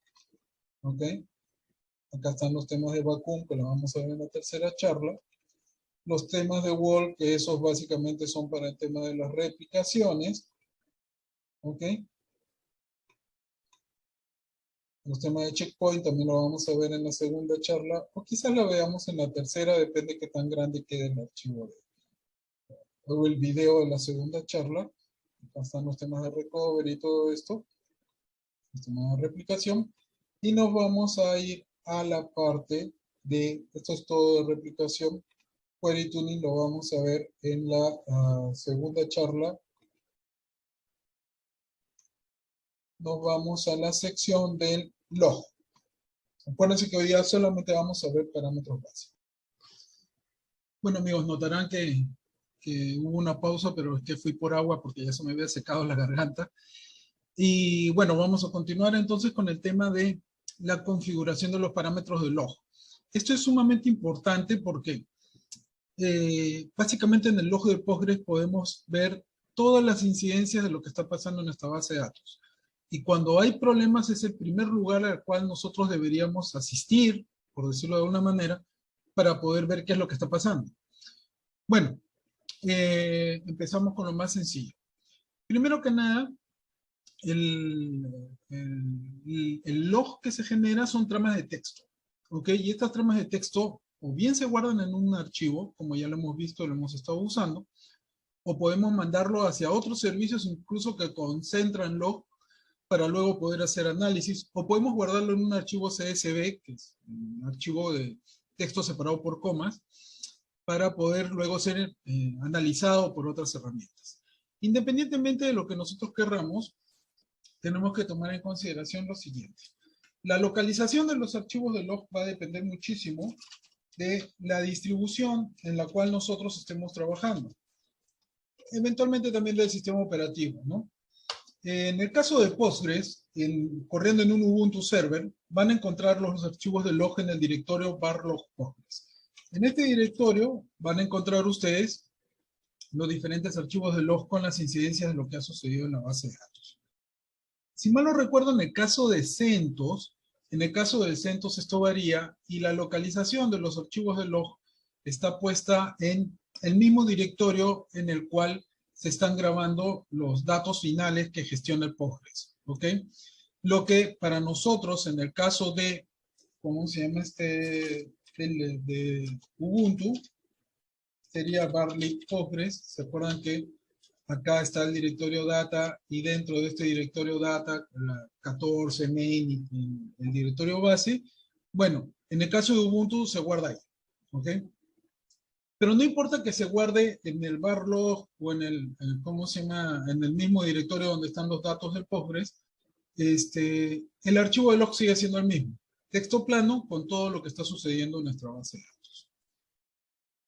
¿Ok? Acá están los temas de vacuum, que lo vamos a ver en la tercera charla. Los temas de wall, que esos básicamente son para el tema de las replicaciones. ¿Ok? Los temas de checkpoint también lo vamos a ver en la segunda charla, o quizás la veamos en la tercera, depende de qué tan grande quede el archivo o el video de la segunda charla. Acá están los temas de recovery y todo esto, los temas de replicación, y nos vamos a ir a la parte de, esto es todo de replicación, query tuning lo vamos a ver en la segunda charla. Nos vamos a la sección del log. Acuérdense que hoy día solamente vamos a ver parámetros básicos. Bueno, amigos, notarán que hubo una pausa, pero es que fui por agua porque ya se me había secado la garganta. Y bueno, vamos a continuar entonces con el tema de la configuración de los parámetros del log. Esto es sumamente importante porque básicamente en el log de Postgres podemos ver todas las incidencias de lo que está pasando en nuestra base de datos. Y cuando hay problemas es el primer lugar al cual nosotros deberíamos asistir, por decirlo de alguna manera, para poder ver qué es lo que está pasando. Bueno, empezamos con lo más sencillo. Primero que nada, el log que se genera son tramas de texto. ¿Ok? Y estas tramas de texto o bien se guardan en un archivo, como ya lo hemos visto, lo hemos estado usando, o podemos mandarlo hacia otros servicios incluso que concentran log para luego poder hacer análisis, o podemos guardarlo en un archivo CSV, que es un archivo de texto separado por comas, para poder luego ser analizado por otras herramientas. Independientemente de lo que nosotros querramos, tenemos que tomar en consideración lo siguiente. La localización de los archivos de log va a depender muchísimo de la distribución en la cual nosotros estemos trabajando. Eventualmente también del sistema operativo, ¿no? En el caso de Postgres, corriendo en un Ubuntu server, van a encontrar los archivos de log en el directorio /log Postgres. En este directorio van a encontrar ustedes los diferentes archivos de log con las incidencias de lo que ha sucedido en la base de datos. Si mal no recuerdo, en el caso de CentOS, esto varía y la localización de los archivos de log está puesta en el mismo directorio en el cual se están grabando los datos finales que gestiona el Postgres. ¿Ok? Lo que para nosotros, en el caso de, ¿cómo se llama de Ubuntu? Sería /lib Postgres. ¿Se acuerdan que Acá está el directorio data y dentro de este directorio data, la 14 main y el directorio base. Bueno, en el caso de Ubuntu se guarda ahí, ¿ok? Pero no importa que se guarde en el barlog o en ¿cómo se llama? En el mismo directorio donde están los datos del Postgres, el archivo de log sigue siendo el mismo. Texto plano con todo lo que está sucediendo en nuestra base de datos.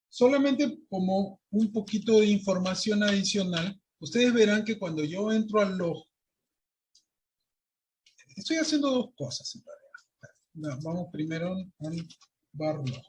Solamente como un poquito de información adicional, ustedes verán que cuando yo entro al log, estoy haciendo dos cosas en realidad. Vamos primero al barlog.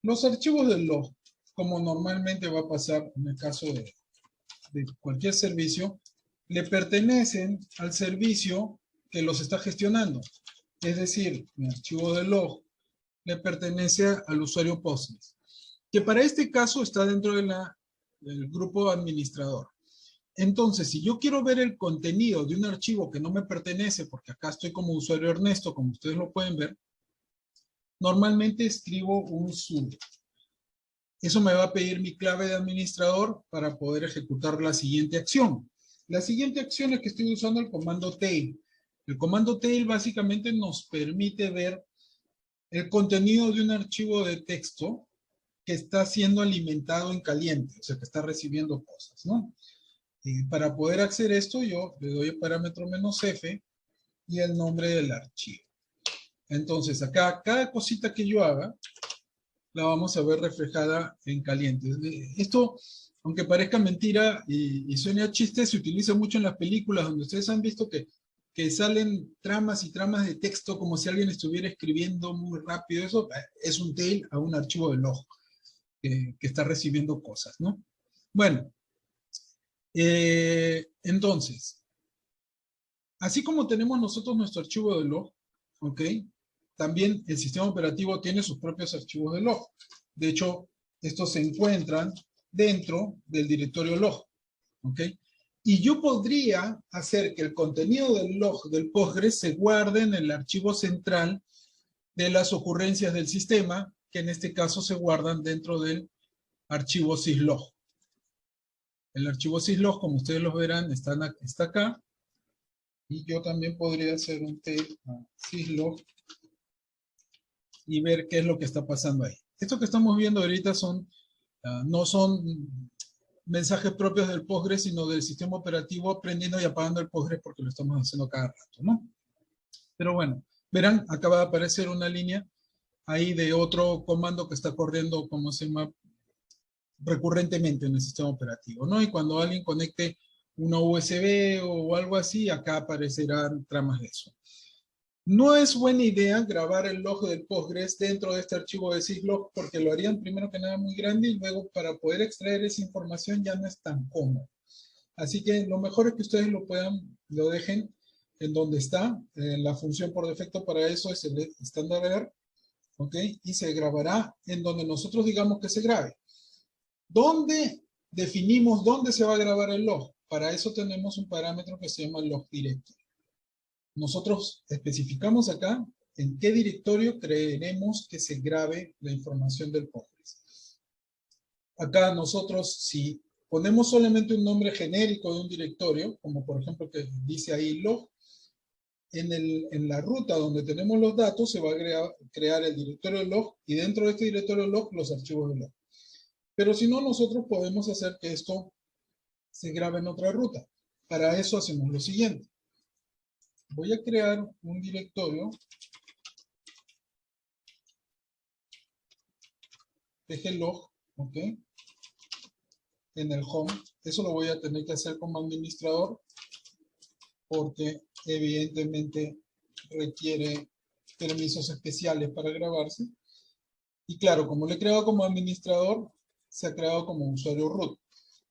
Los archivos del log, como normalmente va a pasar en el caso de cualquier servicio, le pertenecen al servicio que los está gestionando. Es decir, mi archivo de log le pertenece al usuario Postgres, que para este caso está dentro del grupo administrador. Entonces, si yo quiero ver el contenido de un archivo que no me pertenece, porque acá estoy como usuario Ernesto, como ustedes lo pueden ver, normalmente escribo un sudo. Eso me va a pedir mi clave de administrador para poder ejecutar la siguiente acción. La siguiente acción es que estoy usando el comando tail. El comando tail básicamente nos permite ver el contenido de un archivo de texto que está siendo alimentado en caliente, o sea, que está recibiendo cosas, ¿no? Para poder hacer esto, yo le doy el parámetro "-f" y el nombre del archivo. Entonces, acá, cada cosita que yo haga, la vamos a ver reflejada en caliente. Esto, aunque parezca mentira y suene a chiste, se utiliza mucho en las películas donde ustedes han visto que salen tramas y tramas de texto como si alguien estuviera escribiendo muy rápido. Eso es un tail a un archivo de log que está recibiendo cosas, ¿no? Bueno, entonces, así como tenemos nosotros nuestro archivo de log, ¿ok? También el sistema operativo tiene sus propios archivos de log. De hecho, estos se encuentran dentro del directorio log, ¿ok? Y yo podría hacer que el contenido del log del Postgres se guarde en el archivo central de las ocurrencias del sistema, que en este caso se guardan dentro del archivo syslog. El archivo syslog, como ustedes lo verán, está acá. Y yo también podría hacer un tail a syslog y ver qué es lo que está pasando ahí. Esto que estamos viendo ahorita no son mensajes propios del Postgres, sino del sistema operativo prendiendo y apagando el Postgres porque lo estamos haciendo cada rato, ¿no? Pero bueno, verán, acaba de aparecer una línea ahí de otro comando que está corriendo, como se llama, recurrentemente en el sistema operativo, ¿no? Y cuando alguien conecte una USB o algo así, acá aparecerán tramas de eso. No es buena idea grabar el log del Postgres dentro de este archivo de syslog porque lo harían primero que nada muy grande y luego para poder extraer esa información ya no es tan cómodo. Así que lo mejor es que ustedes lo dejen en donde está. La función por defecto para eso es el standard error, ¿ok? Y se grabará en donde nosotros digamos que se grabe. ¿Dónde definimos dónde se va a grabar el log? Para eso tenemos un parámetro que se llama log directory. Nosotros especificamos acá en qué directorio queremos que se grabe la información del Postgres. Acá nosotros, si ponemos solamente un nombre genérico de un directorio, como por ejemplo que dice ahí log, en la ruta donde tenemos los datos se va a crear el directorio log y dentro de este directorio log los archivos de log. Pero si no, nosotros podemos hacer que esto se grabe en otra ruta. Para eso hacemos lo siguiente. Voy a crear un directorio glog, ¿ok? En el home. Eso lo voy a tener que hacer como administrador porque evidentemente requiere permisos especiales para grabarse. Y claro, como lo he creado como administrador, se ha creado como usuario root.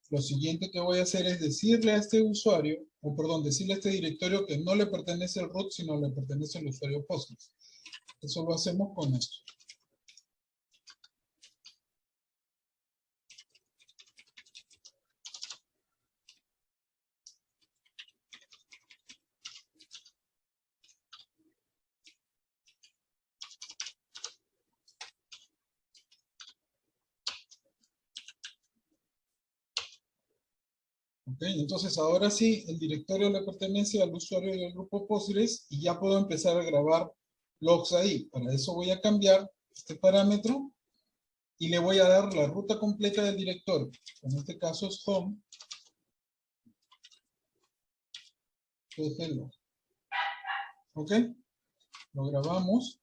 Lo siguiente que voy a hacer es decirle a este usuario, o perdón, decirle a este directorio que no le pertenece al root, sino le pertenece al usuario Postgres. Eso lo hacemos con esto. Ok, entonces ahora sí, el directorio le pertenece al usuario del grupo Postgres y ya puedo empezar a grabar logs ahí. Para eso voy a cambiar este parámetro y le voy a dar la ruta completa del directorio. En este caso es home. Log. Ok, lo grabamos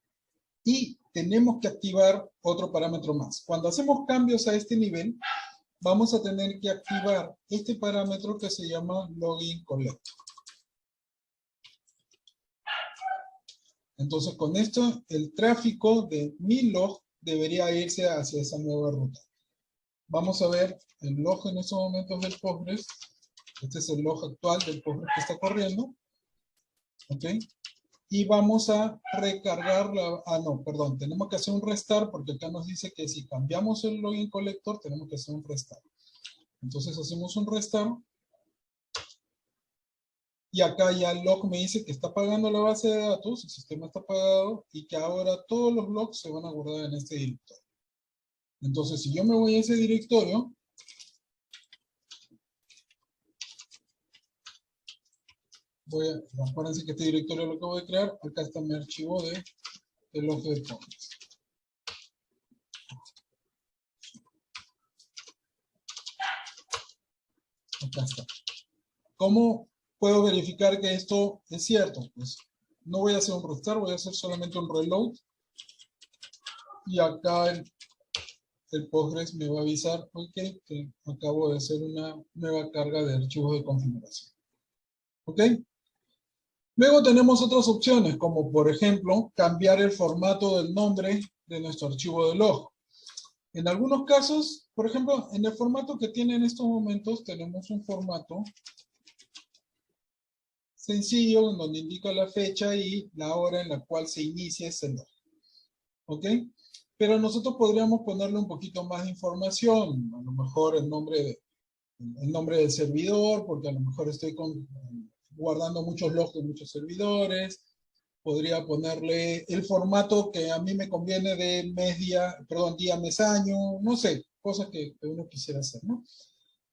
y tenemos que activar otro parámetro más. Cuando hacemos cambios a este nivel, vamos a tener que activar este parámetro que se llama login collect. Entonces con esto el tráfico de mi log debería irse hacia esa nueva ruta. Vamos a ver el log en estos momentos del Postgres. Este es el log actual del Postgres que está corriendo. ¿Ok? Y vamos a recargar la... Ah, no, perdón. Tenemos que hacer un restart porque acá nos dice que si cambiamos el login collector tenemos que hacer un restart. Entonces hacemos un restart. Y acá ya el log me dice que está pagando la base de datos, el sistema está pagado y que ahora todos los logs se van a guardar en este directorio. Entonces, si yo me voy a ese directorio, acuérdense que este directorio lo acabo de crear, acá está mi archivo de log de Postgres. Acá está. ¿Cómo puedo verificar que esto es cierto? Pues no voy a hacer un restart, voy a hacer solamente un reload. Y acá el Postgres me va a avisar, ok, que acabo de hacer una nueva carga de archivos de configuración. ¿Ok? Luego tenemos otras opciones, como por ejemplo, cambiar el formato del nombre de nuestro archivo de log. En algunos casos, por ejemplo, en el formato que tiene en estos momentos, tenemos un formato sencillo, en donde indica la fecha y la hora en la cual se inicia ese log. ¿Ok? Pero nosotros podríamos ponerle un poquito más de información, a lo mejor el nombre del servidor, porque a lo mejor estoy guardando muchos logs de muchos servidores. Podría ponerle el formato que a mí me conviene de día, mes, año, no sé, cosas que uno quisiera hacer, ¿no?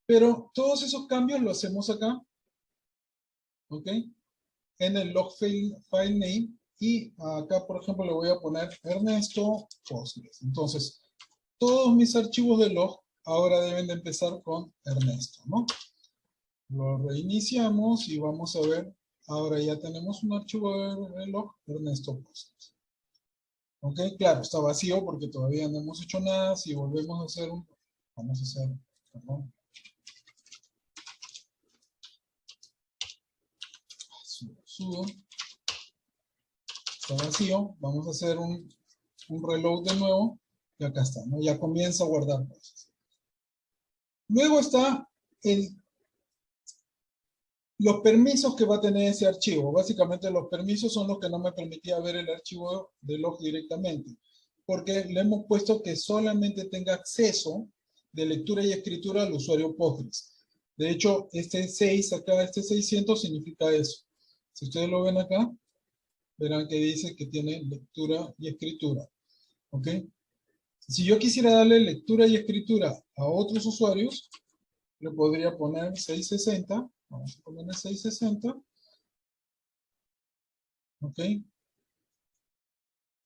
Pero todos esos cambios los hacemos acá, ¿ok? En el log file name, y acá, por ejemplo, le voy a poner Ernesto Postgres. Entonces, todos mis archivos de log ahora deben de empezar con Ernesto, ¿no? Lo reiniciamos y vamos a ver, ahora ya tenemos un archivo de log Ernesto Postgres. Ok, claro, está vacío porque todavía no hemos hecho nada. Si volvemos a hacer vamos a hacer, perdón, sudo, está vacío, vamos a hacer un reload de nuevo y acá está, ¿no? Ya comienza a guardar cosas. Luego está los permisos que va a tener ese archivo. Básicamente los permisos son los que no me permitía ver el archivo de log directamente, porque le hemos puesto que solamente tenga acceso de lectura y escritura al usuario Postgres. De hecho, este 6 acá, este 600 significa eso. Si ustedes lo ven acá, verán que dice que tiene lectura y escritura. ¿Ok? Si yo quisiera darle lectura y escritura a otros usuarios, le podría poner 660. Vamos a ponerle 660. ¿Ok?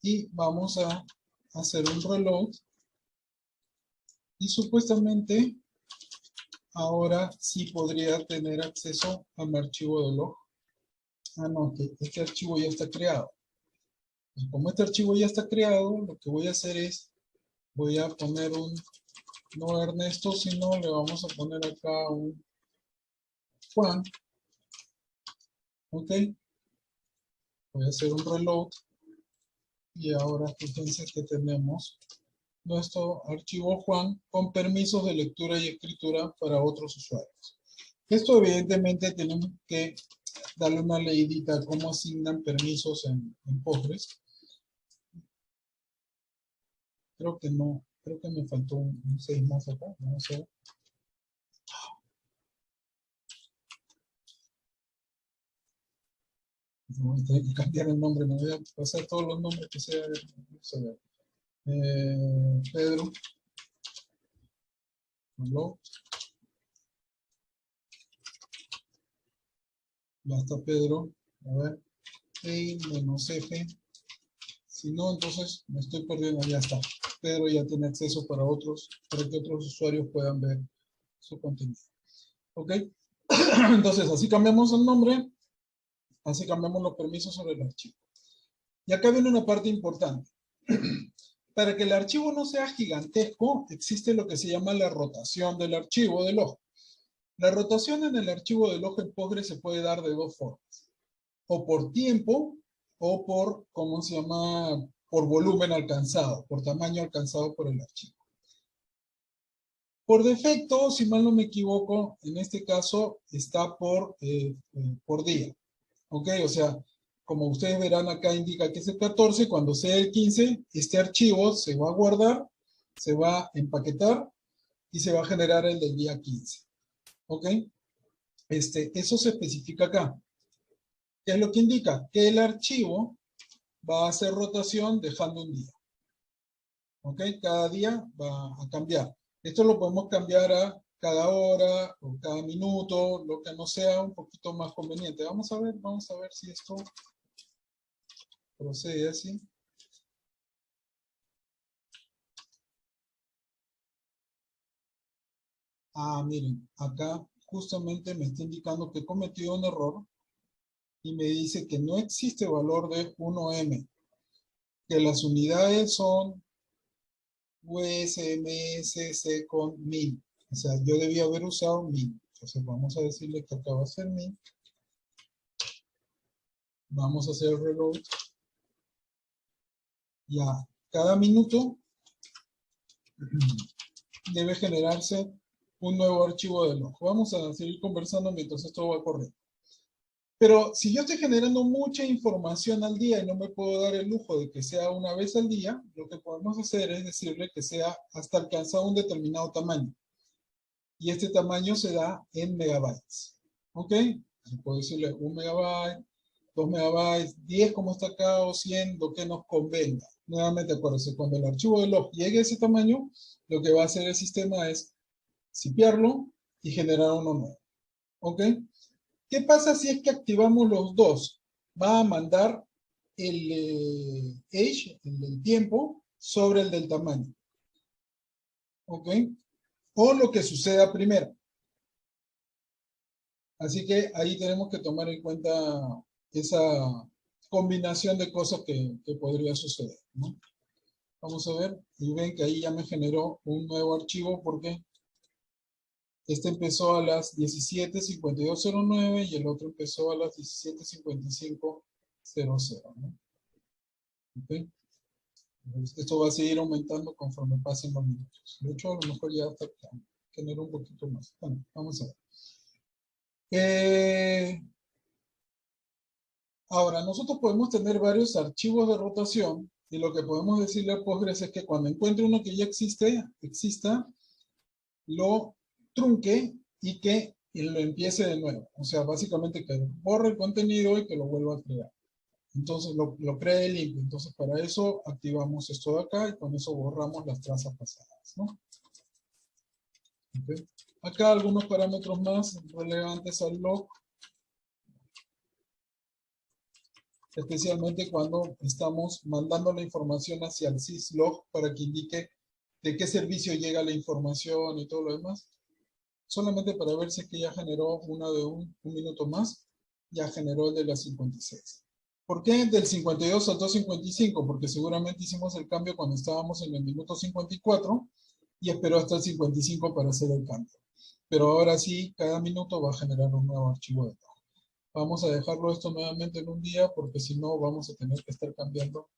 Y vamos a hacer un reload. Y supuestamente ahora sí podría tener acceso a mi archivo de log. Ah, no, que este archivo ya está creado. Y como este archivo ya está creado, lo que voy a hacer es, voy a poner no Ernesto, sino le vamos a poner acá un Juan. Ok. Voy a hacer un reload. Y ahora fíjense que tenemos nuestro archivo Juan con permisos de lectura y escritura para otros usuarios. Esto evidentemente tenemos que darle una leidita a cómo asignan permisos en Postgres. Creo que no, creo que me faltó un 6 más acá. Vamos a ver. Voy a tener que cambiar el nombre, me voy a pasar todos los nombres que sea. Vamos a ver. Pedro. Hello. Ya está Pedro. A ver. Menos F. Si no, entonces me estoy perdiendo. Ya está. Pedro ya tiene acceso para que otros usuarios puedan ver su contenido. ¿Ok? Entonces, así cambiamos el nombre, así cambiamos los permisos sobre el archivo. Y acá viene una parte importante. Para que el archivo no sea gigantesco, existe lo que se llama la rotación del archivo de log. La rotación en el archivo de log en Postgres se puede dar de dos formas. O por tiempo, o por, ¿cómo se llama? Por volumen alcanzado, por tamaño alcanzado por el archivo. Por defecto, si mal no me equivoco, en este caso está por día. ¿Ok? O sea, como ustedes verán acá indica que es el 14, cuando sea el 15, este archivo se va a guardar, se va a empaquetar y se va a generar el del día 15. ¿Ok? Eso se especifica acá. ¿Qué es lo que indica? Que el archivo va a hacer rotación dejando un día. ¿Ok? Cada día va a cambiar. Esto lo podemos cambiar a cada hora o cada minuto, lo que nos sea un poquito más conveniente. Vamos a ver si esto procede así. Ah, miren, acá justamente me está indicando que he cometido un error y me dice que no existe valor de 1M, que las unidades son USMSC con min. O sea, yo debía haber usado min. Entonces vamos a decirle que acá va a ser min. Vamos a hacer el reload. Ya, cada minuto debe generarse un nuevo archivo de log. Vamos a seguir conversando mientras esto va a correr. Pero si yo estoy generando mucha información al día y no me puedo dar el lujo de que sea una vez al día, lo que podemos hacer es decirle que sea hasta alcanzar un determinado tamaño. Y este tamaño se da en megabytes. ¿Ok? Puedo decirle 1 megabyte, 2 megabytes, 10 como está acá o 100, lo que nos convenga. Nuevamente acuérdense, cuando el archivo de log llegue a ese tamaño, lo que va a hacer el sistema es copiarlo y generar uno nuevo. ¿Ok? ¿Qué pasa si es que activamos los dos? Va a mandar el age, el del tiempo, sobre el del tamaño. ¿Ok? O lo que suceda primero. Así que ahí tenemos que tomar en cuenta esa combinación de cosas que podría suceder, ¿no? Vamos a ver, y ven que ahí ya me generó un nuevo archivo porque este empezó a las 17:52:09 y el otro empezó a las 17:55:00, ¿no? ¿Okay? Esto va a seguir aumentando conforme pasen los minutos. De hecho, a lo mejor ya hasta generó un poquito más. Bueno, vamos a ver. Ahora, nosotros podemos tener varios archivos de rotación y lo que podemos decirle a Postgres es que cuando encuentre uno que ya exista, lo trunque y que lo empiece de nuevo. O sea, básicamente que borre el contenido y que lo vuelva a crear. Entonces lo cree limpio. Entonces para eso activamos esto de acá y con eso borramos las trazas pasadas, ¿no? Okay. Acá algunos parámetros más relevantes al log. Especialmente cuando estamos mandando la información hacia el syslog para que indique de qué servicio llega la información y todo lo demás. Solamente para ver si es que ya generó una de un minuto más, ya generó el de las 56. ¿Por qué del 52 saltó 55? Porque seguramente hicimos el cambio cuando estábamos en el minuto 54 y esperó hasta el 55 para hacer el cambio. Pero ahora sí, cada minuto va a generar un nuevo archivo de log. Vamos a dejarlo esto nuevamente en un día porque si no vamos a tener que estar cambiando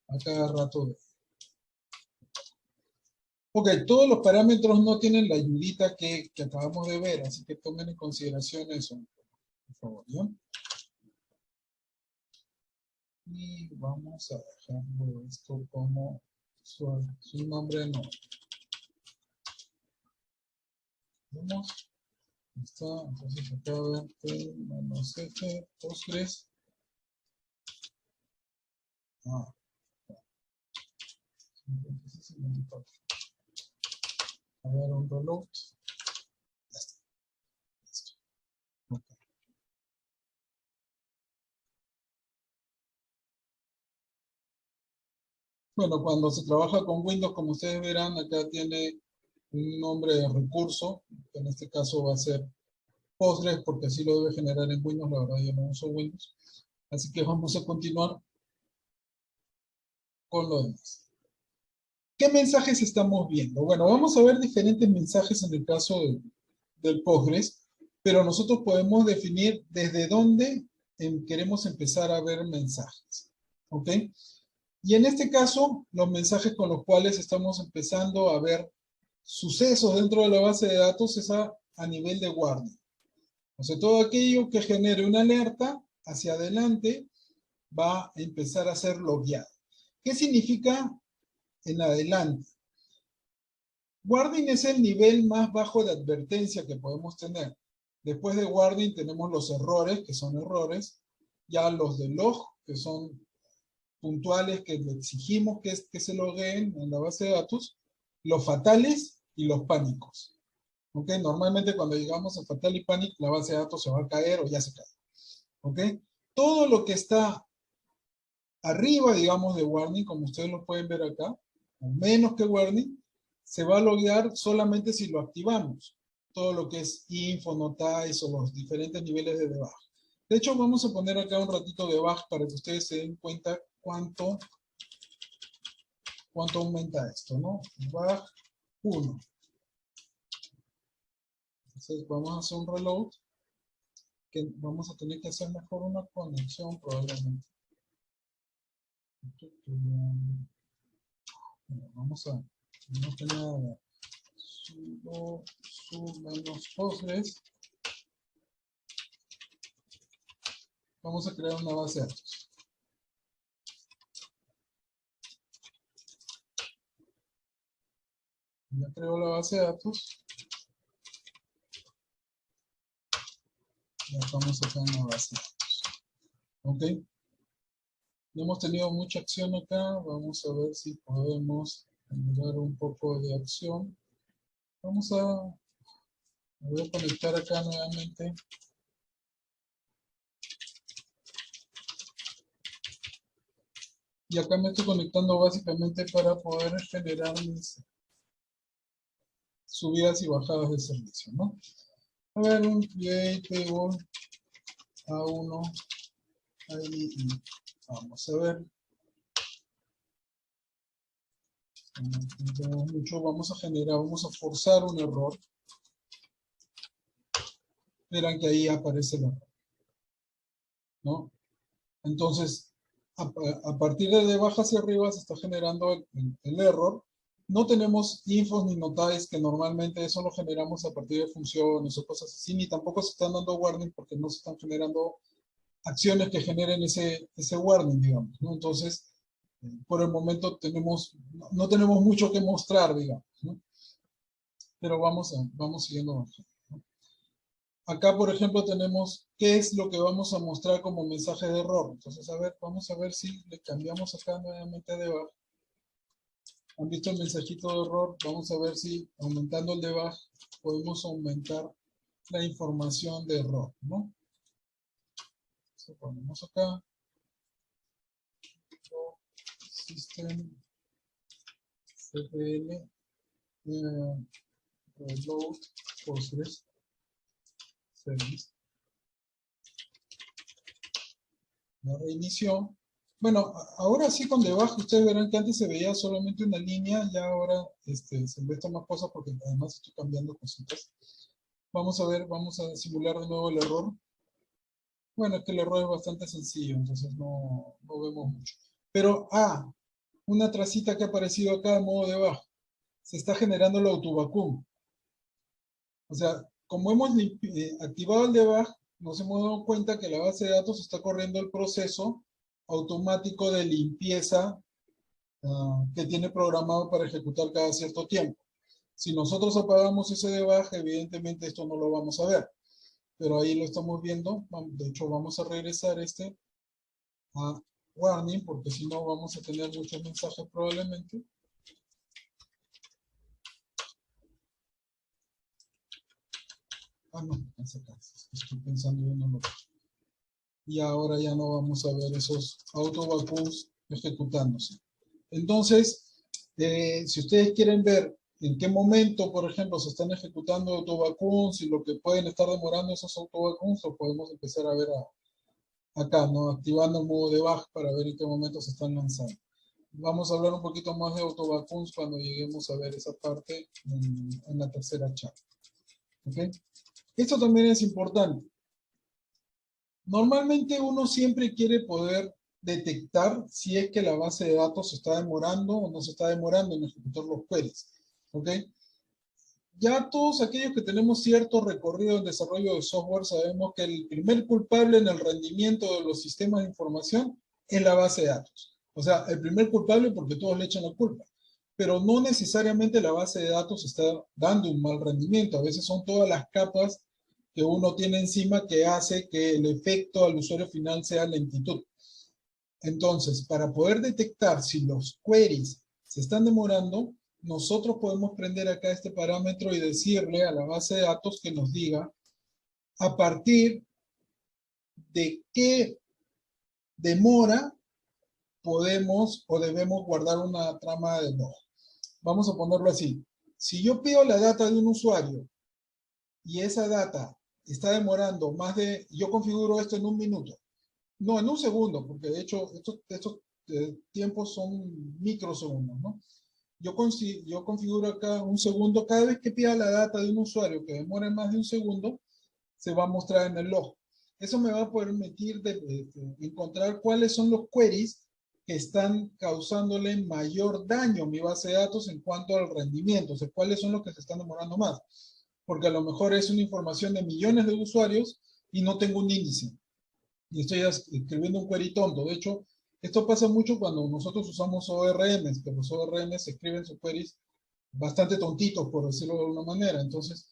a cada rato. Ok, todos los parámetros no tienen la ayudita que acabamos de ver, así que tomen en consideración eso, por favor, ¿ya? Y vamos a dejarlo esto como su nombre no. Vamos. Está, entonces acá ver menos F, Postgres. Ah, a ver, un reload. Ya está. Listo. Okay. Bueno, cuando se trabaja con Windows, como ustedes verán, acá tiene un nombre de recurso, que en este caso va a ser Postgres, porque así lo debe generar en Windows. La verdad, yo no uso Windows. Así que vamos a continuar con lo demás. ¿Qué mensajes estamos viendo? Bueno, vamos a ver diferentes mensajes en el caso del Postgres, pero nosotros podemos definir desde dónde queremos empezar a ver mensajes. ¿Ok? Y en este caso, los mensajes con los cuales estamos empezando a ver sucesos dentro de la base de datos es a nivel de guardia. O sea, todo aquello que genere una alerta hacia adelante va a empezar a ser logueado. ¿Qué significa en adelante? Guarding es el nivel más bajo de advertencia que podemos tener. Después de guarding tenemos los errores, que son errores, ya los de log, que son puntuales que le exigimos que se logueen en la base de datos, los fatales y los pánicos. ¿Ok? Normalmente cuando llegamos a fatal y pánico, la base de datos se va a caer o ya se cae. ¿Ok? Todo lo que está arriba, digamos, de warning, como ustedes lo pueden ver acá, o menos que warning, se va a loguear solamente si lo activamos. Todo lo que es info, notice o los diferentes niveles de debug. De hecho, vamos a poner acá un ratito de debug para que ustedes se den cuenta cuánto aumenta esto, ¿no? Debug 1. Entonces vamos a hacer un reload, que vamos a tener que hacer mejor una conexión probablemente. Bueno, vamos a, no tenía sudo menos Postgres. Vamos a crear una base de datos. Ya creo la base de datos. Ya estamos acá en la base de datos. ¿Ok? No hemos tenido mucha acción acá. Vamos a ver si podemos generar un poco de acción. Vamos a... Me voy a conectar acá nuevamente. Y acá me estoy conectando básicamente para poder generar mis subidas y bajadas de servicio, ¿no? A ver, un create table A1 ahí. Vamos a ver. No tenemos mucho. Vamos a generar, vamos a forzar un error. Verán que ahí aparece el error, ¿no? Entonces, a partir de abajo hacia arriba se está generando el error. No tenemos infos ni notice, que normalmente eso lo generamos a partir de funciones o cosas así, ni tampoco se están dando warning porque no se están generando acciones que generen ese warning, digamos, ¿no? Entonces, por el momento no tenemos mucho que mostrar, digamos, ¿no? Pero vamos siguiendo avanzando. Acá, por ejemplo, tenemos qué es lo que vamos a mostrar como mensaje de error. Entonces, a ver, vamos a ver si le cambiamos acá nuevamente a debug. ¿Han visto el mensajito de error? Vamos a ver si aumentando el debug podemos aumentar la información de error, ¿no? Entonces, ponemos acá. System cpl reload Postgres service. La reinició. Bueno, ahora sí con debug ustedes verán que antes se veía solamente una línea, ya ahora se ve más cosas porque además estoy cambiando cositas. Vamos a ver, vamos a simular de nuevo el error. Bueno, es que el error es bastante sencillo, entonces no vemos mucho. Pero, una tracita que ha aparecido acá en modo debug. Se está generando el autovacuum. O sea, como hemos activado el debug, nos hemos dado cuenta que la base de datos está corriendo el proceso automático de limpieza que tiene programado para ejecutar cada cierto tiempo. Si nosotros apagamos ese debug, evidentemente esto no lo vamos a ver. Pero ahí lo estamos viendo. De hecho, vamos a regresar a warning, porque si no vamos a tener muchos mensajes probablemente. No, estoy pensando en uno. Y ahora ya no vamos a ver esos autovacuums ejecutándose. Entonces, si ustedes quieren ver en qué momento, por ejemplo, se están ejecutando autovacuums y lo que pueden estar demorando esos autovacuums, lo podemos empezar a ver acá, ¿no? Activando el modo debug para ver en qué momento se están lanzando. Vamos a hablar un poquito más de autovacuums cuando lleguemos a ver esa parte en la tercera charla. ¿Okay? Esto también es importante. Normalmente uno siempre quiere poder detectar si es que la base de datos se está demorando o no se está demorando en ejecutar los queries. ¿Ok? Ya todos aquellos que tenemos cierto recorrido en desarrollo de software sabemos que el primer culpable en el rendimiento de los sistemas de información es la base de datos. O sea, el primer culpable porque todos le echan la culpa. Pero no necesariamente la base de datos está dando un mal rendimiento. A veces son todas las capas que uno tiene encima que hace que el efecto al usuario final sea lentitud. Entonces, para poder detectar si los queries se están demorando, nosotros podemos prender acá este parámetro y decirle a la base de datos que nos diga a partir de qué demora podemos o debemos guardar una trama de log. Vamos a ponerlo así. Si yo pido la data de un usuario y esa data está demorando más de, yo configuro esto en 1 minuto. No, en 1 segundo, porque de hecho estos tiempos son microsegundos, ¿no? Yo configuro acá 1 segundo. Cada vez que pida la data de un usuario que demore más de 1 segundo, se va a mostrar en el log. Eso me va a permitir encontrar cuáles son los queries que están causándole mayor daño a mi base de datos en cuanto al rendimiento. O sea, cuáles son los que se están demorando más. Porque a lo mejor es una información de millones de usuarios y no tengo un índice. Y estoy escribiendo un query tonto. De hecho, esto pasa mucho cuando nosotros usamos ORMs, que los ORMs escriben sus queries bastante tontitos, por decirlo de alguna manera. Entonces,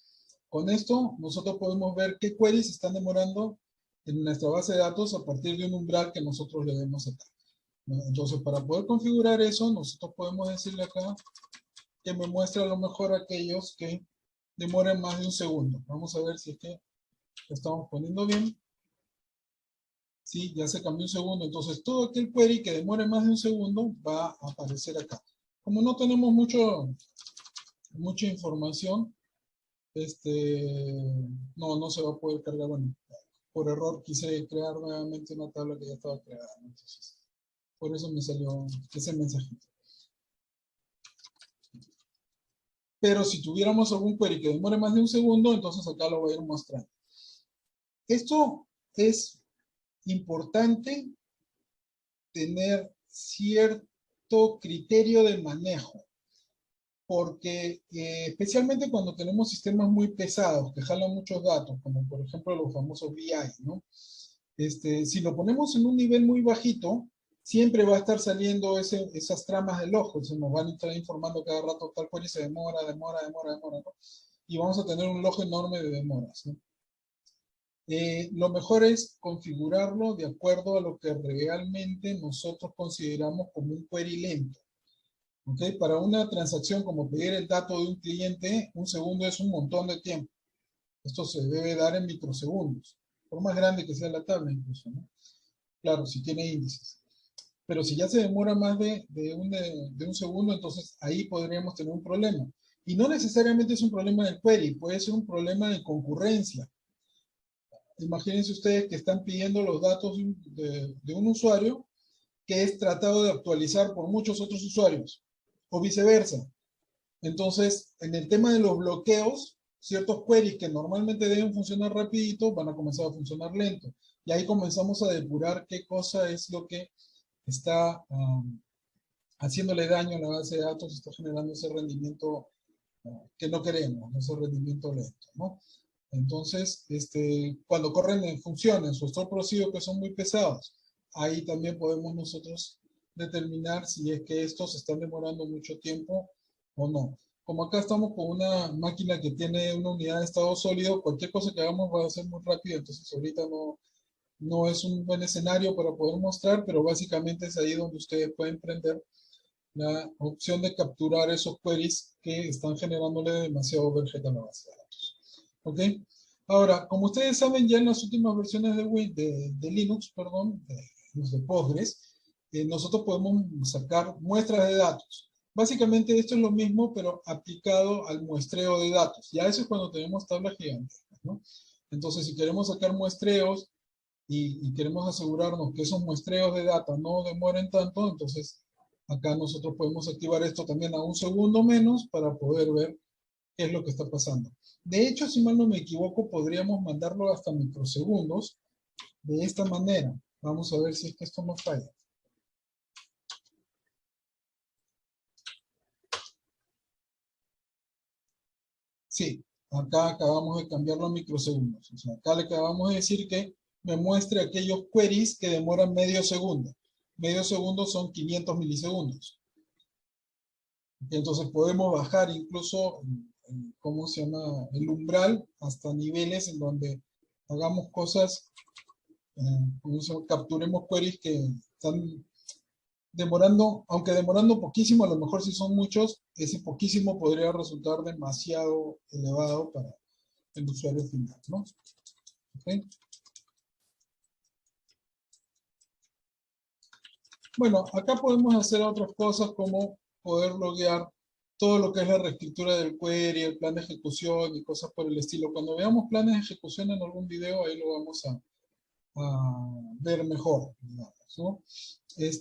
con esto nosotros podemos ver qué queries están demorando en nuestra base de datos a partir de un umbral que nosotros le demos acá. Entonces, para poder configurar eso, nosotros podemos decirle acá que me muestre a lo mejor aquellos que demoren más de 1 segundo. Vamos a ver si es que lo estamos poniendo bien. Sí, ya se cambió 1 segundo. Entonces, todo aquel query que demore más de 1 segundo va a aparecer acá. Como no tenemos mucha información, no se va a poder cargar. Bueno, por error quise crear nuevamente una tabla que ya estaba creada. Entonces, por eso me salió ese mensajito. Pero si tuviéramos algún query que demore más de 1 segundo, entonces acá lo voy a ir mostrando. Esto es importante tener cierto criterio de manejo, porque especialmente cuando tenemos sistemas muy pesados que jalan muchos datos, como por ejemplo los famosos BI, ¿no? Si lo ponemos en un nivel muy bajito, siempre va a estar saliendo esas tramas del ojo, se nos van a estar informando cada rato tal cual y se demora, ¿no? Y vamos a tener un log enorme de demoras, ¿no? Lo mejor es configurarlo de acuerdo a lo que realmente nosotros consideramos como un query lento. ¿Okay? Para una transacción como pedir el dato de un cliente, 1 segundo es un montón de tiempo. Esto se debe dar en microsegundos, por más grande que sea la tabla incluso, ¿no? Claro, si tiene índices. Pero si ya se demora más de 1 segundo, entonces ahí podríamos tener un problema. Y no necesariamente es un problema del query, puede ser un problema de concurrencia. Imagínense ustedes que están pidiendo los datos de un usuario que es tratado de actualizar por muchos otros usuarios, o viceversa. Entonces, en el tema de los bloqueos, ciertos queries que normalmente deben funcionar rapidito van a comenzar a funcionar lento. Y ahí comenzamos a depurar qué cosa es lo que está haciéndole daño a la base de datos, está generando ese rendimiento que no queremos, ese rendimiento lento, ¿no? Entonces, cuando corren en funciones o store procedure que son muy pesados, ahí también podemos nosotros determinar si es que estos están demorando mucho tiempo o no. Como acá estamos con una máquina que tiene una unidad de estado sólido, cualquier cosa que hagamos va a ser muy rápido, entonces ahorita no es un buen escenario para poder mostrar, pero básicamente es ahí donde ustedes pueden prender la opción de capturar esos queries que están generándole demasiado overhead a la base de datos. ¿Ok? Ahora, como ustedes saben, ya en las últimas versiones de Linux, perdón, de Postgres, nosotros podemos sacar muestras de datos. Básicamente esto es lo mismo, pero aplicado al muestreo de datos. Ya eso es cuando tenemos tablas gigantescas, ¿no? Entonces, si queremos sacar muestreos y queremos asegurarnos que esos muestreos de data no demoren tanto, entonces acá nosotros podemos activar esto también a un segundo menos para poder ver qué es lo que está pasando. De hecho, si mal no me equivoco, podríamos mandarlo hasta microsegundos de esta manera. Vamos a ver si es que esto no falla. Sí, acá acabamos de cambiarlo a microsegundos. O sea, acá le acabamos de decir que me muestre aquellos queries que demoran medio segundo. Medio segundo son 500 milisegundos. Entonces podemos bajar incluso, ¿cómo se llama? El umbral hasta niveles en donde hagamos cosas, capturemos queries que están demorando, aunque demorando poquísimo, a lo mejor si son muchos, ese poquísimo podría resultar demasiado elevado para el usuario final, ¿no? ¿Okay? Bueno, acá podemos hacer otras cosas como poder loguear todo lo que es la reescritura del query, el plan de ejecución y cosas por el estilo. Cuando veamos planes de ejecución en algún video, ahí lo vamos a ver mejor, digamos, ¿no?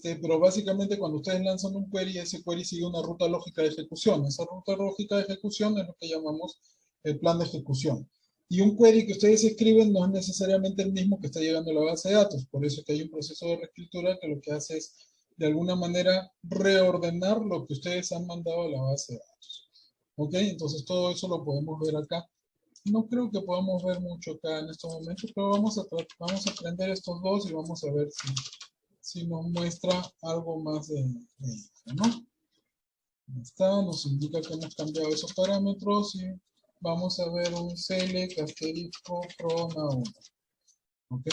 Pero básicamente cuando ustedes lanzan un query, ese query sigue una ruta lógica de ejecución. Esa ruta lógica de ejecución es lo que llamamos el plan de ejecución. Y un query que ustedes escriben no es necesariamente el mismo que está llegando a la base de datos. Por eso es que hay un proceso de reescritura que lo que hace es, de alguna manera, reordenar lo que ustedes han mandado a la base de datos. ¿Ok? Entonces todo eso lo podemos ver acá. No creo que podamos ver mucho acá en estos momentos, pero vamos a aprender estos dos y vamos a ver si nos muestra algo más de esto, ¿no? Ahí está, nos indica que hemos cambiado esos parámetros y vamos a ver un select asterisco from a 1. ¿Ok?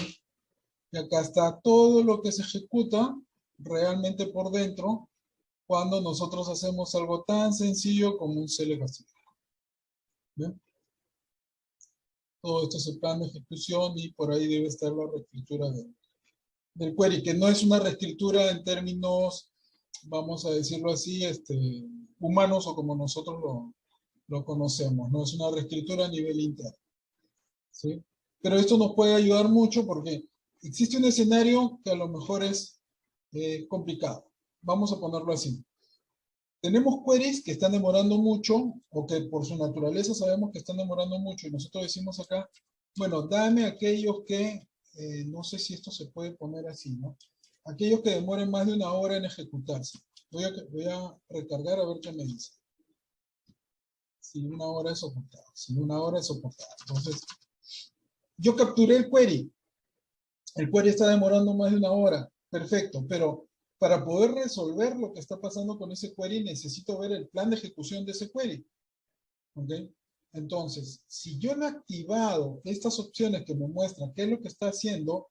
Y acá está todo lo que se ejecuta realmente por dentro cuando nosotros hacemos algo tan sencillo como un select asterisco. ¿Bien? Todo esto es el plan de ejecución y por ahí debe estar la reescritura del query, que no es una reescritura en términos, vamos a decirlo así, humanos o como nosotros lo conocemos, no es una reescritura a nivel interno, ¿sí? Pero esto nos puede ayudar mucho porque existe un escenario que a lo mejor es complicado. Vamos a ponerlo así. Tenemos queries que están demorando mucho o que por su naturaleza sabemos que están demorando mucho y nosotros decimos acá, bueno, dame aquellos que, no sé si esto se puede poner así, ¿no? Aquellos que demoren más de una hora en ejecutarse. Voy a recargar a ver qué me dice. Si una hora es soportado, si una hora es soportado. Entonces, yo capturé el query. El query está demorando más de una hora. Perfecto, pero para poder resolver lo que está pasando con ese query, necesito ver el plan de ejecución de ese query. ¿Ok? Entonces, si yo no he activado estas opciones que me muestran qué es lo que está haciendo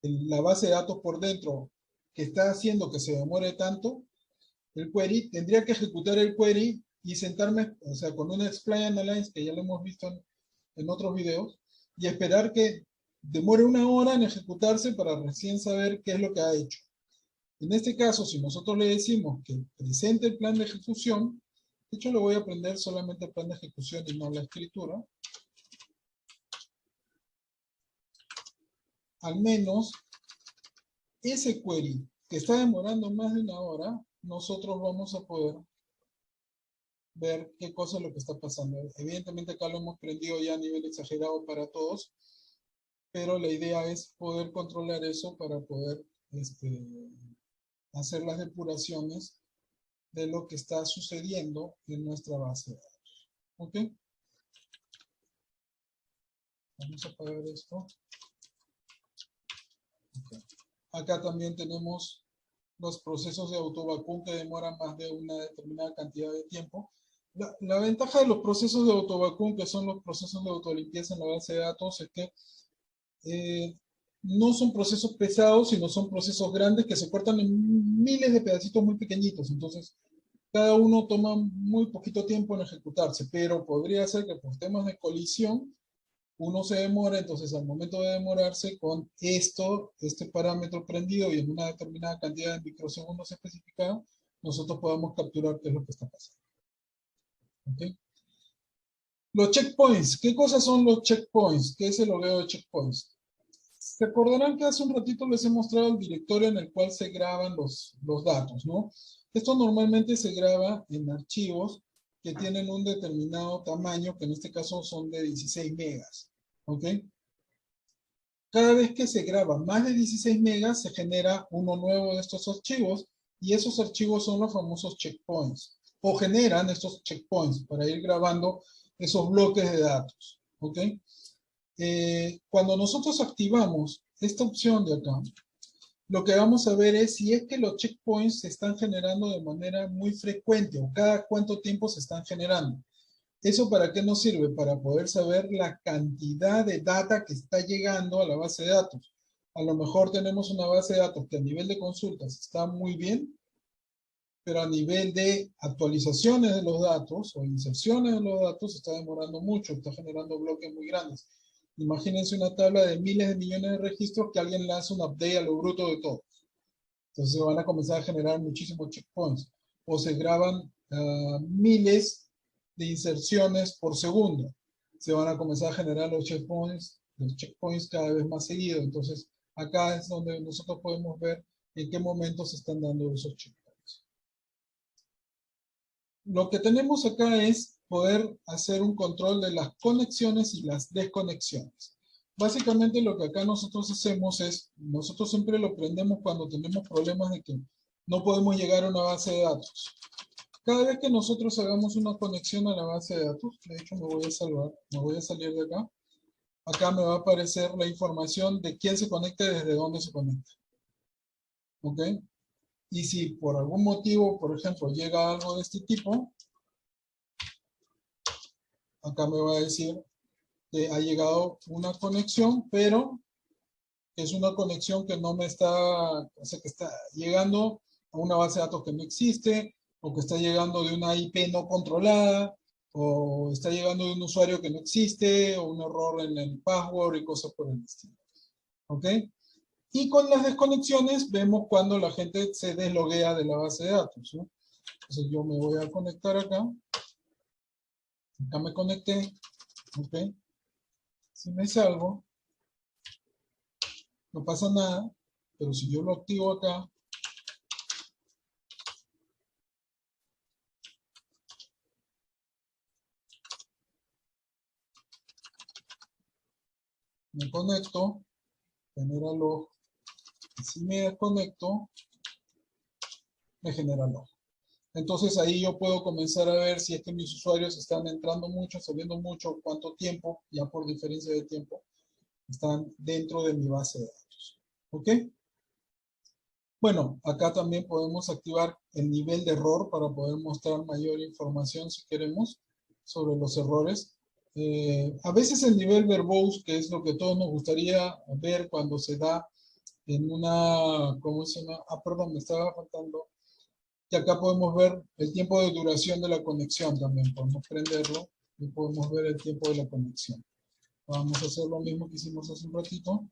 la base de datos por dentro, que está haciendo que se demore tanto, el query, tendría que ejecutar el query y sentarme, o sea, con un explain analyze, que ya lo hemos visto en otros videos, y esperar que demore una hora en ejecutarse para recién saber qué es lo que ha hecho. En este caso, si nosotros le decimos que presente el plan de ejecución, de hecho, lo voy a aprender solamente el plan de ejecución y no la escritura. Al menos ese query que está demorando más de una hora, nosotros vamos a poder ver qué cosa es lo que está pasando. Evidentemente acá lo hemos prendido ya a nivel exagerado para todos, pero la idea es poder controlar eso para poder hacer las depuraciones de lo que está sucediendo en nuestra base de datos. ¿Ok? Vamos a apagar esto. Okay. Acá también tenemos los procesos de autovacún que demoran más de una determinada cantidad de tiempo. La ventaja de los procesos de autovacún, que son los procesos de autolimpieza en la base de datos, es que no son procesos pesados, sino son procesos grandes que se cortan en miles de pedacitos muy pequeñitos. Entonces, cada uno toma muy poquito tiempo en ejecutarse, pero podría ser que por temas de colisión uno se demora, entonces al momento de demorarse con este parámetro prendido y en una determinada cantidad de microsegundos especificada, nosotros podamos capturar qué es lo que está pasando. ¿Ok? Los checkpoints. ¿Qué cosas son los checkpoints? ¿Qué es el logueo de checkpoints? Recordarán que hace un ratito les he mostrado el directorio en el cual se graban los datos, ¿no? Esto normalmente se graba en archivos que tienen un determinado tamaño, que en este caso son de 16 megas, ¿ok? Cada vez que se graba más de 16 megas, se genera uno nuevo de estos archivos, y esos archivos son los famosos checkpoints, o generan estos checkpoints para ir grabando esos bloques de datos, ¿ok? Cuando nosotros activamos esta opción de acá, lo que vamos a ver es si es que los checkpoints se están generando de manera muy frecuente o cada cuánto tiempo se están generando. ¿Eso para qué nos sirve? Para poder saber la cantidad de data que está llegando a la base de datos. A lo mejor tenemos una base de datos que a nivel de consultas está muy bien, pero a nivel de actualizaciones de los datos o inserciones de los datos está demorando mucho, está generando bloques muy grandes. Imagínense una tabla de miles de millones de registros que alguien le hace un update a lo bruto de todo. Entonces se van a comenzar a generar muchísimos checkpoints. O se graban miles de inserciones por segundo. Se van a comenzar a generar los checkpoints cada vez más seguido. Entonces acá es donde nosotros podemos ver en qué momento se están dando esos checkpoints. Lo que tenemos acá es poder hacer un control de las conexiones y las desconexiones. Básicamente lo que acá nosotros hacemos es, nosotros siempre lo prendemos cuando tenemos problemas de que no podemos llegar a una base de datos. Cada vez que nosotros hagamos una conexión a la base de datos, de hecho me voy a salir de acá. Acá me va a aparecer la información de quién se conecta y desde dónde se conecta. ¿Ok? Y si por algún motivo, por ejemplo, llega algo de este tipo, acá me va a decir que ha llegado una conexión, pero es una conexión que no me está, o sea, que está llegando a una base de datos que no existe, o que está llegando de una IP no controlada, o está llegando de un usuario que no existe, o un error en el password y cosas por el estilo. ¿Ok? Y con las desconexiones vemos cuando la gente se desloguea de la base de datos, ¿no? Entonces yo me voy a conectar acá. Acá me conecté. ¿Ok? Si me salgo, no pasa nada, pero si yo lo activo acá, me conecto, genera log, y si me desconecto, me genera log. Entonces ahí yo puedo comenzar a ver si es que mis usuarios están entrando mucho, saliendo mucho, cuánto tiempo, ya por diferencia de tiempo, están dentro de mi base de datos. ¿Ok? Bueno, acá también podemos activar el nivel de error para poder mostrar mayor información si queremos sobre los errores. A veces el nivel verbose, que es lo que todos nos gustaría ver cuando se da en una, ¿cómo se llama? Ah, perdón, me estaba faltando. Y acá podemos ver el tiempo de duración de la conexión también. Podemos prenderlo y podemos ver el tiempo de la conexión. Vamos a hacer lo mismo que hicimos hace un ratito.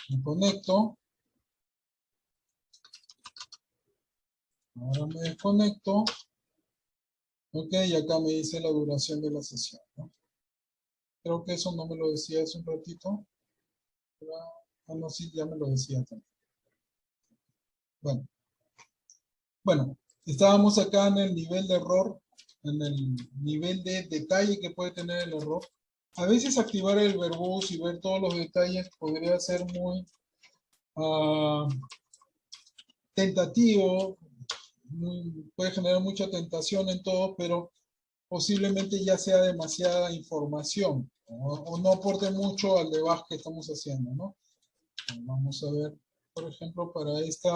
Me conecto. Ahora me desconecto. Ok, y acá me dice la duración de la sesión, ¿no? Creo que eso no me lo decía hace un ratito. Ah, no, sí, ya me lo decía también. Bueno, estábamos acá en el nivel de error, en el nivel de detalle que puede tener el error. A veces activar el verbose y ver todos los detalles podría ser muy tentativo, puede generar mucha tentación en todo, pero posiblemente ya sea demasiada información o no aporte mucho al debug que estamos haciendo, ¿no? Vamos a ver, por ejemplo, para este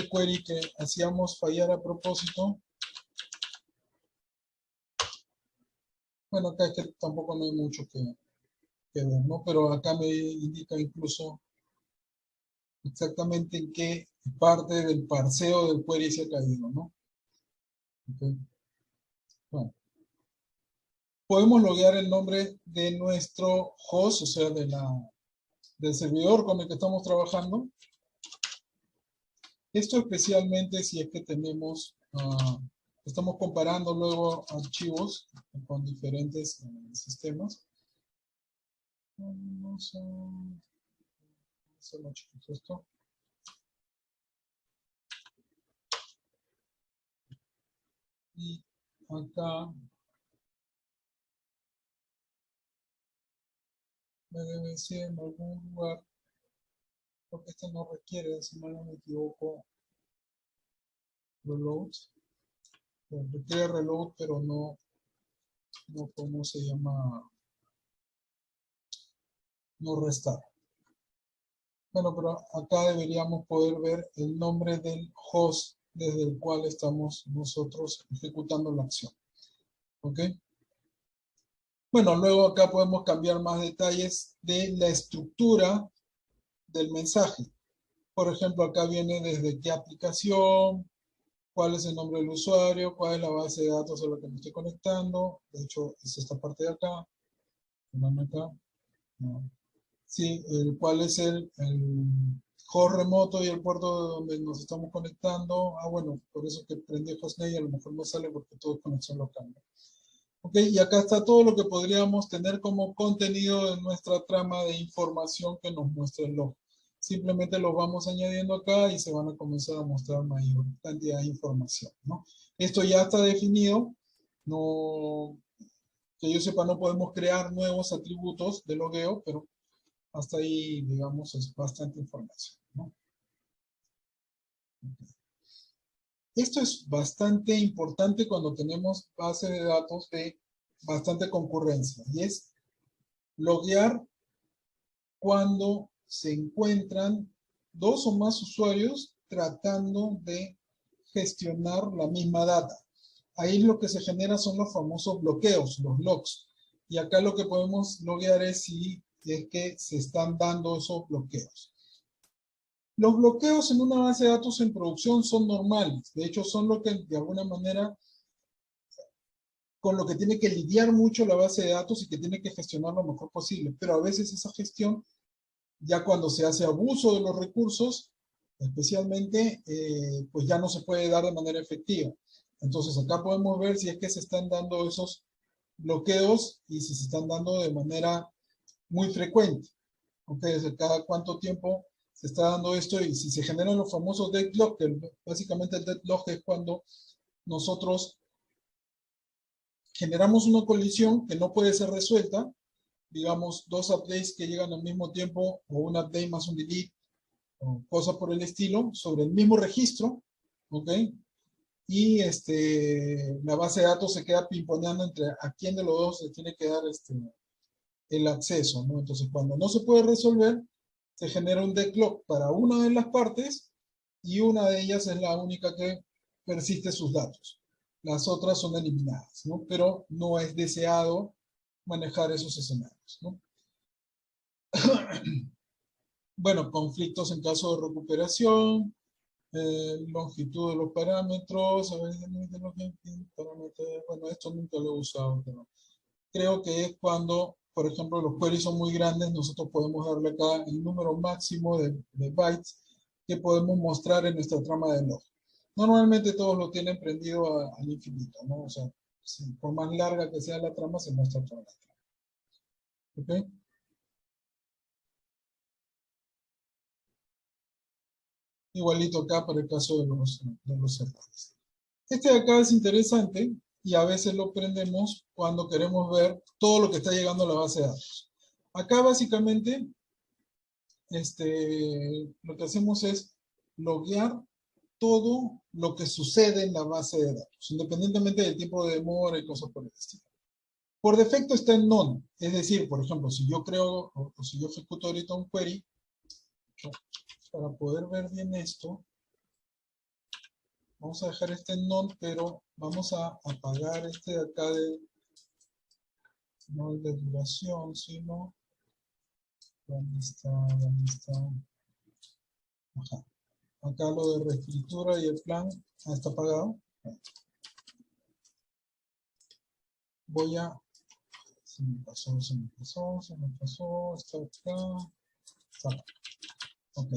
query que hacíamos fallar a propósito. Bueno, acá es que tampoco no hay mucho que ver, ¿no? Pero acá me indica incluso exactamente en qué parte del parseo del query se ha caído, ¿no? Okay. Bueno, Podemos loguear el nombre de nuestro host, o sea, del servidor con el que estamos trabajando. Esto especialmente si es que tenemos, estamos comparando luego archivos con diferentes sistemas. Vamos a hacer más chiquito esto. Y acá me debe decir en algún lugar, porque esto no requiere, si mal no me equivoco, reload. Requiere reload, pero no ¿cómo se llama? No restar. Bueno, pero acá deberíamos poder ver el nombre del host desde el cual estamos nosotros ejecutando la acción. ¿Ok? Bueno, luego acá podemos cambiar más detalles de la estructura del mensaje. Por ejemplo, acá viene desde qué aplicación, cuál es el nombre del usuario, cuál es la base de datos a la que me estoy conectando. De hecho, es esta parte de acá. Acá. No. Sí, cuál es el host remoto y el puerto de donde nos estamos conectando. Bueno, por eso que prendí Hostname y a lo mejor no sale porque todo es conexión local. Ok, y acá está todo lo que podríamos tener como contenido en nuestra trama de información que nos muestra el log. Simplemente los vamos añadiendo acá y se van a comenzar a mostrar mayor cantidad de información, ¿no? Esto ya está definido. No, que yo sepa, no podemos crear nuevos atributos de logueo, pero hasta ahí, digamos, es bastante información, ¿no? Esto es bastante importante cuando tenemos bases de datos de bastante concurrencia, y es loguear cuando se encuentran dos o más usuarios tratando de gestionar la misma data. Ahí lo que se genera son los famosos bloqueos, los logs. Y acá lo que podemos loguear es si es que se están dando esos bloqueos. Los bloqueos en una base de datos en producción son normales. De hecho, son lo que de alguna manera con lo que tiene que lidiar mucho la base de datos y que tiene que gestionar lo mejor posible. Pero a veces esa gestión, ya cuando se hace abuso de los recursos, especialmente, pues ya no se puede dar de manera efectiva. Entonces acá podemos ver si es que se están dando esos bloqueos y si se están dando de manera muy frecuente. Desde cada cuánto tiempo se está dando esto y si se generan los famosos deadlock, que básicamente el deadlock es cuando nosotros generamos una colisión que no puede ser resuelta, digamos, dos updates que llegan al mismo tiempo, o un update más un delete, o cosas por el estilo, sobre el mismo registro, ¿ok? Y la base de datos se queda pimponeando entre a quién de los dos se tiene que dar el acceso, ¿no? Entonces, cuando no se puede resolver, se genera un deadlock para una de las partes y una de ellas es la única que persiste sus datos. Las otras son eliminadas, ¿no? Pero no es deseado manejar esos escenarios, ¿no? Bueno, conflictos en caso de recuperación, longitud de los parámetros, a ver, bueno, esto nunca lo he usado, pero creo que es cuando, por ejemplo, los queries son muy grandes, nosotros podemos darle acá el número máximo de bytes que podemos mostrar en nuestra trama de log. Normalmente todos lo tienen prendido al infinito, ¿no? O sea, por más larga que sea la trama, se muestra toda la trama. ¿Ok? Igualito acá para el caso de los errores. Este de acá es interesante y a veces lo prendemos cuando queremos ver todo lo que está llegando a la base de datos. Acá básicamente lo que hacemos es loguear todo lo que sucede en la base de datos, independientemente del tiempo de demora y cosas por el estilo. Por defecto está en none, es decir, por ejemplo, si yo creo o si yo ejecuto ahorita un query, para poder ver bien esto, vamos a dejar este en none, pero vamos a apagar este de acá no el de duración, sino, ¿dónde está? ¿Dónde está? Ajá. Acá lo de reescritura y el plan está apagado. Voy a está acá. Está. Ok.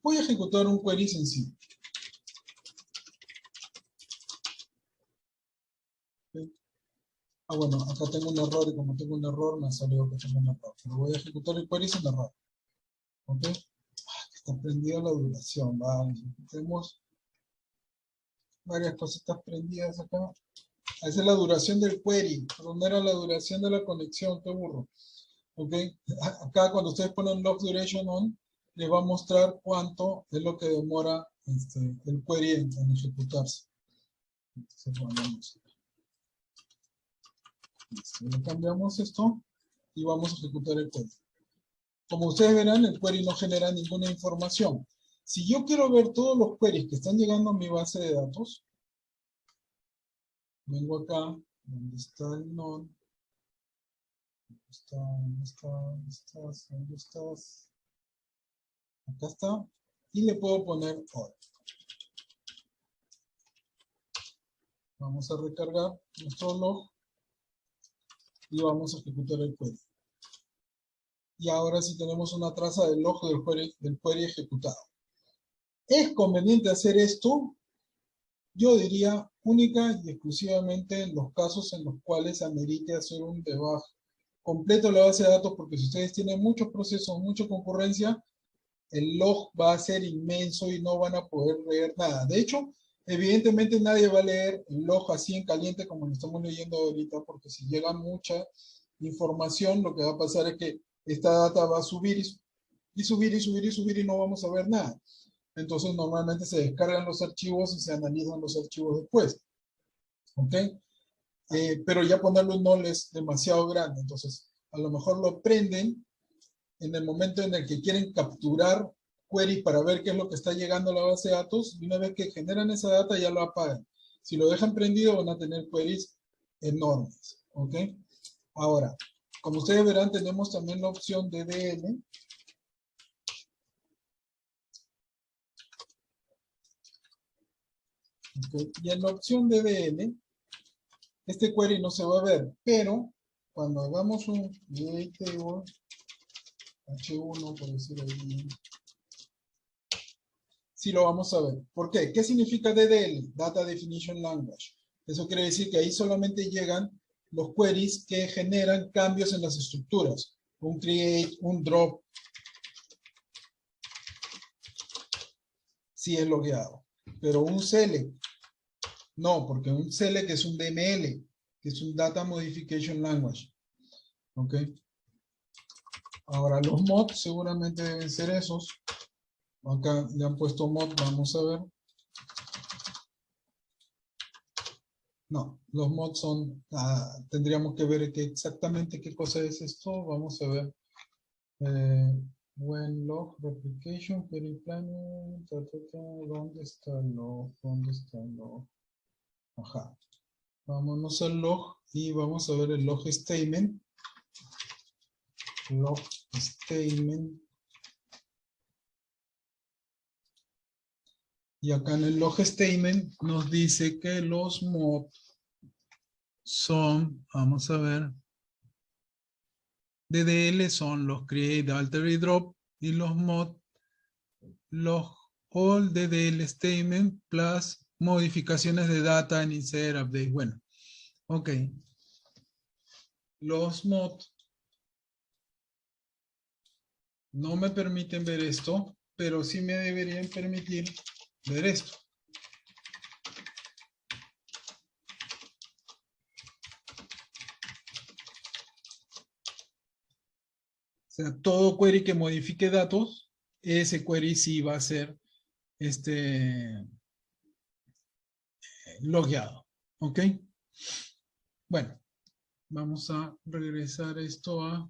Voy a ejecutar un query sencillo. Ok. Ah, bueno, acá tengo un error y como tengo un error me ha salido que tengo un error. Pero voy a ejecutar el query sin error. Ok. Está prendida la duración. Vale. Tenemos varias cositas prendidas acá. Esa es la duración del query. Pero no era la duración de la conexión. Qué burro. Ok. Acá cuando ustedes ponen log duration on, les va a mostrar cuánto es lo que demora el query en ejecutarse. Entonces, le cambiamos esto y vamos a ejecutar el query. Como ustedes verán, el query no genera ninguna información. Si yo quiero ver todos los queries que están llegando a mi base de datos, vengo acá, donde está el node, ¿dónde estás? Acá está, y le puedo poner all. Vamos a recargar nuestro log y vamos a ejecutar el query. Y ahora sí tenemos una traza del log del query ejecutado. ¿Es conveniente hacer esto? Yo diría única y exclusivamente en los casos en los cuales amerite hacer un debug completo de la base de datos, porque si ustedes tienen muchos procesos, mucha concurrencia, el log va a ser inmenso y no van a poder leer nada. De hecho, evidentemente nadie va a leer el log así en caliente como lo estamos leyendo ahorita, porque si llega mucha información, lo que va a pasar es que esta data va a subir y subir y subir y subir y no vamos a ver nada. Entonces normalmente se descargan los archivos y se analizan los archivos después. ¿Ok? Pero ya ponerlo en null es demasiado grande. Entonces a lo mejor lo prenden en el momento en el que quieren capturar query para ver qué es lo que está llegando a la base de datos. Y una vez que generan esa data ya lo apagan. Si lo dejan prendido van a tener queries enormes. ¿Ok? Ahora, como ustedes verán, tenemos también la opción de DL. Okay. Y en la opción de DL, este query no se va a ver, pero cuando hagamos un table H1, por decirlo ahí, sí lo vamos a ver. ¿Por qué? ¿Qué significa DDL? Data Definition Language. Eso quiere decir que ahí solamente llegan los queries que generan cambios en las estructuras. Un create, un drop, sí es logueado. Pero un select, no, porque un select es un DML, que es un Data Modification Language. ¿Ok? Ahora los mods seguramente deben ser esos. Acá le han puesto mod, vamos a ver. No, los mods son, tendríamos que ver exactamente qué cosa es esto. Vamos a ver. When log replication, query planning, ¿dónde está el log? ¿Dónde está el log? Ajá. Vámonos al log y vamos a ver el log statement. Log statement. Y acá en el log statement nos dice que los mods son, vamos a ver, DDL son los create, alter y drop, y los mod, los all DDL statement plus modificaciones de data en insert, update. Bueno, ok. Los mod no me permiten ver esto, pero sí me deberían permitir ver esto. O sea, todo query que modifique datos, ese query sí va a ser logueado. ¿Ok? Bueno, vamos a regresar esto a...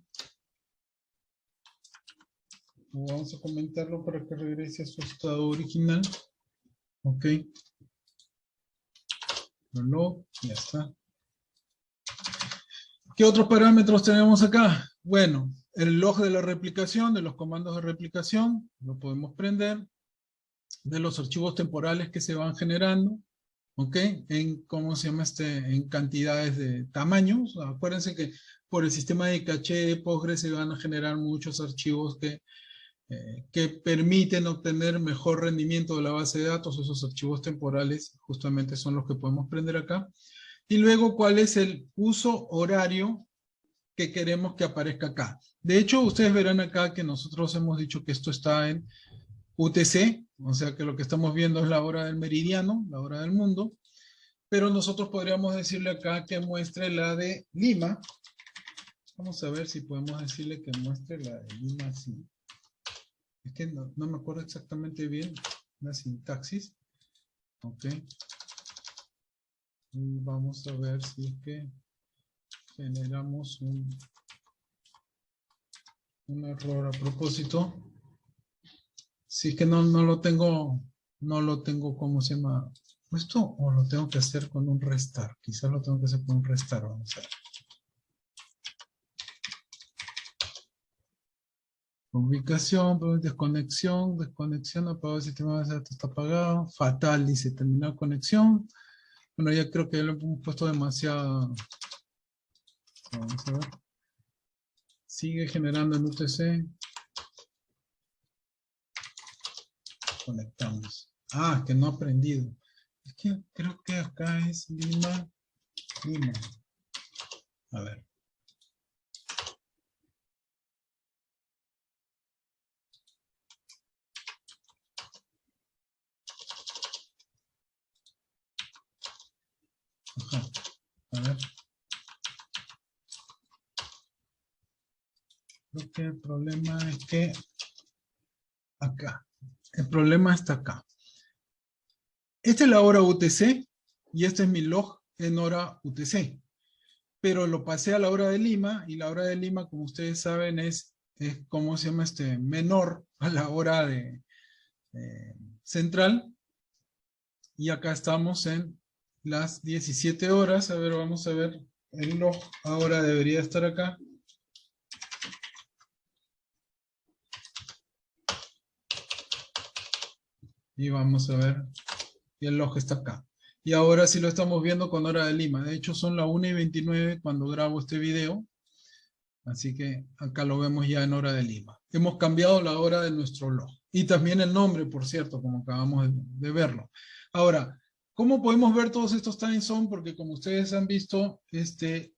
Vamos a comentarlo para que regrese a su estado original. Ok. Log, ya está. ¿Qué otros parámetros tenemos acá? Bueno, el log de la replicación, de los comandos de replicación, lo podemos prender. De los archivos temporales que se van generando, ¿ok? En, ¿cómo se llama en cantidades de tamaños. Acuérdense que por el sistema de caché de Postgres se van a generar muchos archivos que permiten obtener mejor rendimiento de la base de datos. Esos archivos temporales justamente son los que podemos prender acá. Y luego, ¿cuál es el uso horario que queremos que aparezca acá? De hecho, ustedes verán acá que nosotros hemos dicho que esto está en UTC, o sea que lo que estamos viendo es la hora del meridiano, la hora del mundo, pero nosotros podríamos decirle acá que muestre la de Lima. Vamos a ver si podemos decirle que muestre la de Lima así. Es que no me acuerdo exactamente bien la sintaxis. Ok. Y vamos a ver si es que generamos un error a propósito. Si es que no lo tengo, ¿cómo se llama? ¿Esto o lo tengo que hacer con un restart? Quizás lo tengo que hacer con un restart, vamos a ver. Ubicación, desconexión, apagado el sistema de base de datos, está apagado. Fatal, dice, terminó conexión. Bueno, ya creo que lo hemos puesto demasiado. Vamos a ver. Sigue generando en UTC. Conectamos. Ah, que no ha prendido. Es que creo que acá es Lima. A ver. Ajá. A ver. Creo que el problema es que acá. El problema está acá. Esta es la hora UTC y este es mi log en hora UTC. Pero lo pasé a la hora de Lima y la hora de Lima, como ustedes saben, es ¿cómo se llama? Menor a la hora de central. Y acá estamos en las 17 horas. A ver, vamos a ver. El log ahora debería estar acá. Y vamos a ver. Y el log está acá. Y ahora sí lo estamos viendo con hora de Lima. De hecho, son las 1:29 cuando grabo este video. Así que acá lo vemos ya en hora de Lima. Hemos cambiado la hora de nuestro log. Y también el nombre, por cierto, como acabamos de verlo. Ahora, ¿cómo podemos ver todos estos time zone? Porque como ustedes han visto,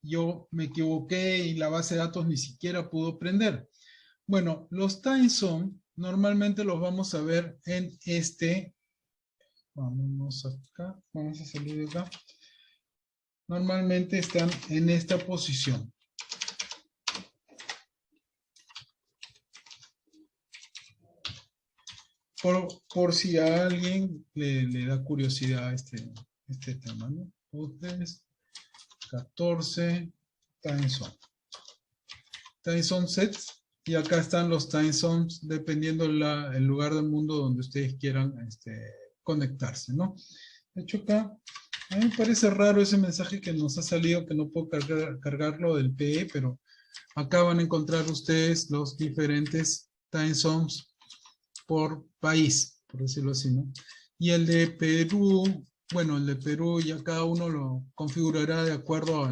yo me equivoqué y la base de datos ni siquiera pudo prender. Bueno, los time zone normalmente los vamos a ver en Vámonos acá, vamos a salir de acá. Normalmente están en esta posición. Por si a alguien le da curiosidad este tema, ¿no? Ustedes, 14, time zone. Time zone sets, y acá están los time zones dependiendo el lugar del mundo donde ustedes quieran conectarse, ¿no? De hecho acá, a mí me parece raro ese mensaje que nos ha salido, que no puedo cargarlo del PE, pero acá van a encontrar ustedes los diferentes time zones por país, por decirlo así, ¿no? Y el de Perú, bueno, el de Perú ya cada uno lo configurará de acuerdo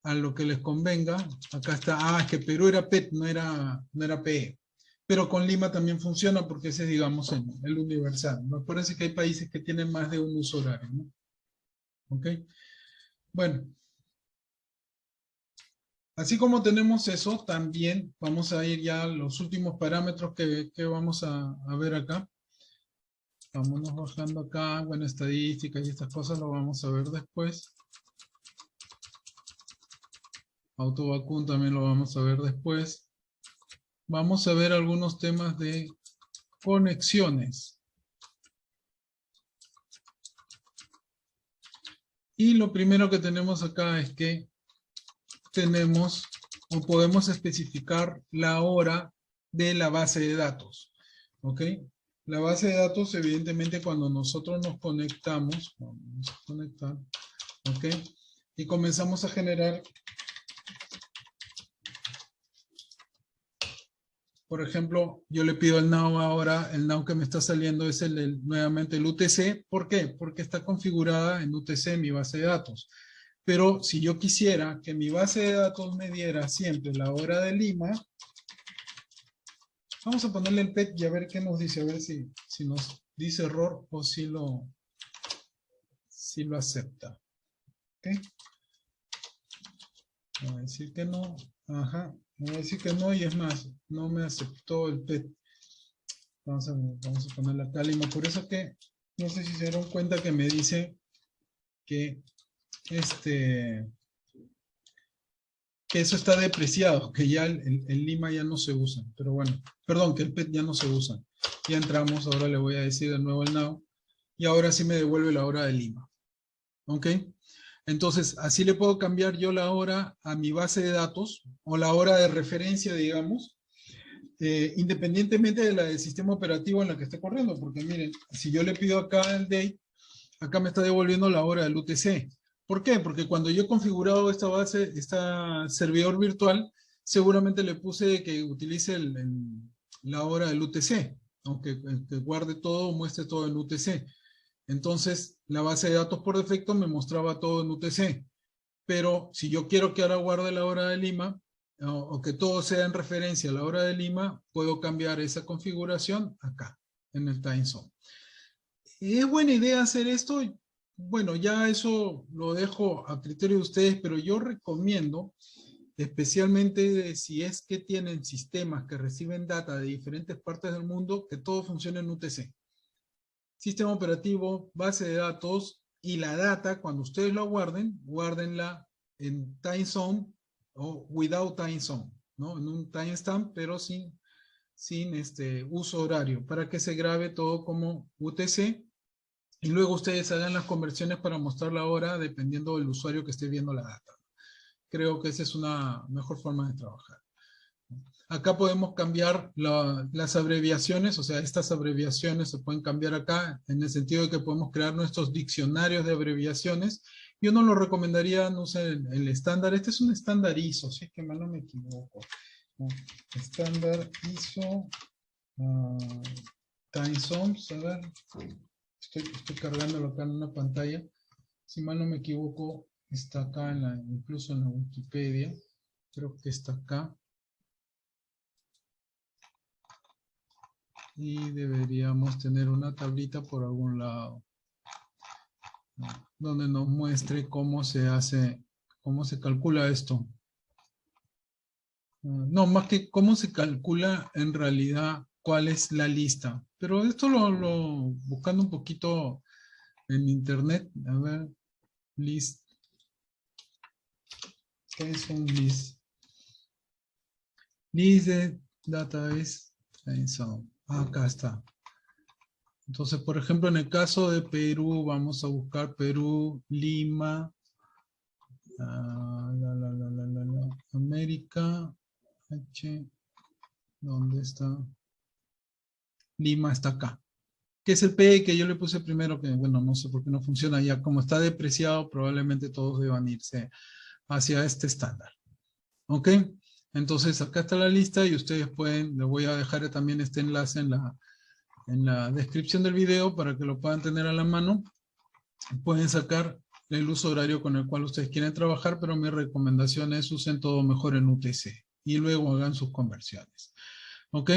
a lo que les convenga. Acá está, es que Perú era PET, no era PE. Pero con Lima también funciona porque ese es, digamos, el universal. Me parece que hay países que tienen más de un uso horario, ¿no? ¿Ok? Bueno. Así como tenemos eso, también vamos a ir ya a los últimos parámetros que vamos a ver acá. Vámonos bajando acá, bueno, estadísticas y estas cosas lo vamos a ver después. Autovacun también lo vamos a ver después. Vamos a ver algunos temas de conexiones. Y lo primero que tenemos acá es que tenemos o podemos especificar la hora de la base de datos. ¿Ok? La base de datos, evidentemente, cuando nosotros nos conectamos, vamos a conectar, ¿ok? Y comenzamos a generar, por ejemplo, yo le pido el now ahora, el now que me está saliendo es nuevamente el UTC. ¿Por qué? Porque está configurada en UTC mi base de datos. Pero si yo quisiera que mi base de datos me diera siempre la hora de Lima, vamos a ponerle el PET y a ver qué nos dice, a ver si nos dice error o si lo acepta. ¿Ok? Me va a decir que no. Ajá. Me va a decir que no y es más, no me aceptó el PET. Vamos a ponerle acá Lima. Por eso que, no sé si se dieron cuenta que me dice que que eso está depreciado, que ya el Lima ya no se usa. Pero bueno, perdón, que el PET ya no se usa. Ya entramos, ahora le voy a decir de nuevo el now. Y ahora sí me devuelve la hora de Lima. ¿Ok? Entonces, así le puedo cambiar yo la hora a mi base de datos o la hora de referencia, digamos, independientemente de la del sistema operativo en la que esté corriendo. Porque miren, si yo le pido acá el date, acá me está devolviendo la hora del UTC. ¿Por qué? Porque cuando yo he configurado esta base, este servidor virtual, seguramente le puse que utilice la hora del UTC, aunque que guarde todo, muestre todo en UTC. Entonces, la base de datos por defecto me mostraba todo en UTC. Pero si yo quiero que ahora guarde la hora de Lima, o que todo sea en referencia a la hora de Lima, puedo cambiar esa configuración acá, en el time zone. ¿Es buena idea hacer esto? Bueno, ya eso lo dejo a criterio de ustedes, pero yo recomiendo, especialmente si es que tienen sistemas que reciben data de diferentes partes del mundo, que todo funcione en UTC. Sistema operativo, base de datos y la data, cuando ustedes lo guarden, guárdenla en time zone o without time zone, ¿no? En un timestamp, pero sin uso horario, para que se grabe todo como UTC y luego ustedes hagan las conversiones para mostrar la hora dependiendo del usuario que esté viendo la data. Creo que esa es una mejor forma de trabajar. Acá podemos cambiar las abreviaciones, o sea, estas abreviaciones se pueden cambiar acá en el sentido de que podemos crear nuestros diccionarios de abreviaciones. Yo no lo recomendaría, no sé, el estándar. Este es un estándar ISO, si es que mal no me equivoco. Estándar ISO time zones, a ver. Estoy cargándolo acá en una pantalla. Si mal no me equivoco, está acá incluso en la Wikipedia. Creo que está acá. Y deberíamos tener una tablita por algún lado donde nos muestre cómo se hace, cómo se calcula esto. No, más que cómo se calcula en realidad cuál es la lista. Pero esto buscando un poquito en internet, a ver, list. ¿Qué es un list? List de database. Acá está. Entonces, por ejemplo, en el caso de Perú, vamos a buscar Perú, Lima, América, ¿dónde está? Lima está acá. ¿Qué es el P que yo le puse primero? Que bueno, no sé por qué no funciona ya. Como está depreciado, probablemente todos deban irse hacia este estándar. ¿Ok? Entonces, acá está la lista y ustedes pueden, les voy a dejar también este enlace en la descripción del video para que lo puedan tener a la mano. Pueden sacar el uso horario con el cual ustedes quieren trabajar, pero mi recomendación es usen todo mejor en UTC y luego hagan sus conversiones. ¿Ok?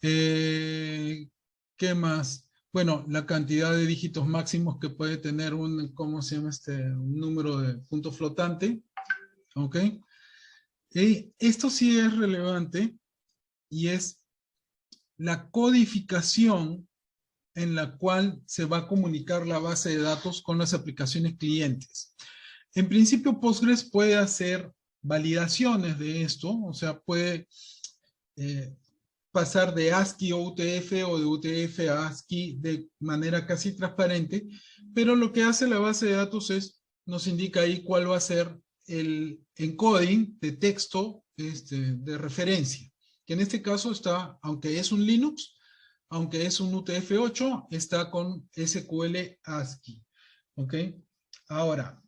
¿Qué más? Bueno, la cantidad de dígitos máximos que puede tener ¿cómo se llama un número de punto flotante. ¿Ok? Esto sí es relevante y es la codificación en la cual se va a comunicar la base de datos con las aplicaciones clientes. En principio, Postgres puede hacer validaciones de esto, o sea, puede pasar de ASCII a UTF o de UTF a ASCII de manera casi transparente, pero lo que hace la base de datos nos indica ahí cuál va a ser el encoding de texto de referencia, que en este caso está, aunque es un Linux, aunque es un UTF-8, está con SQL ASCII. ¿Ok? Ahora,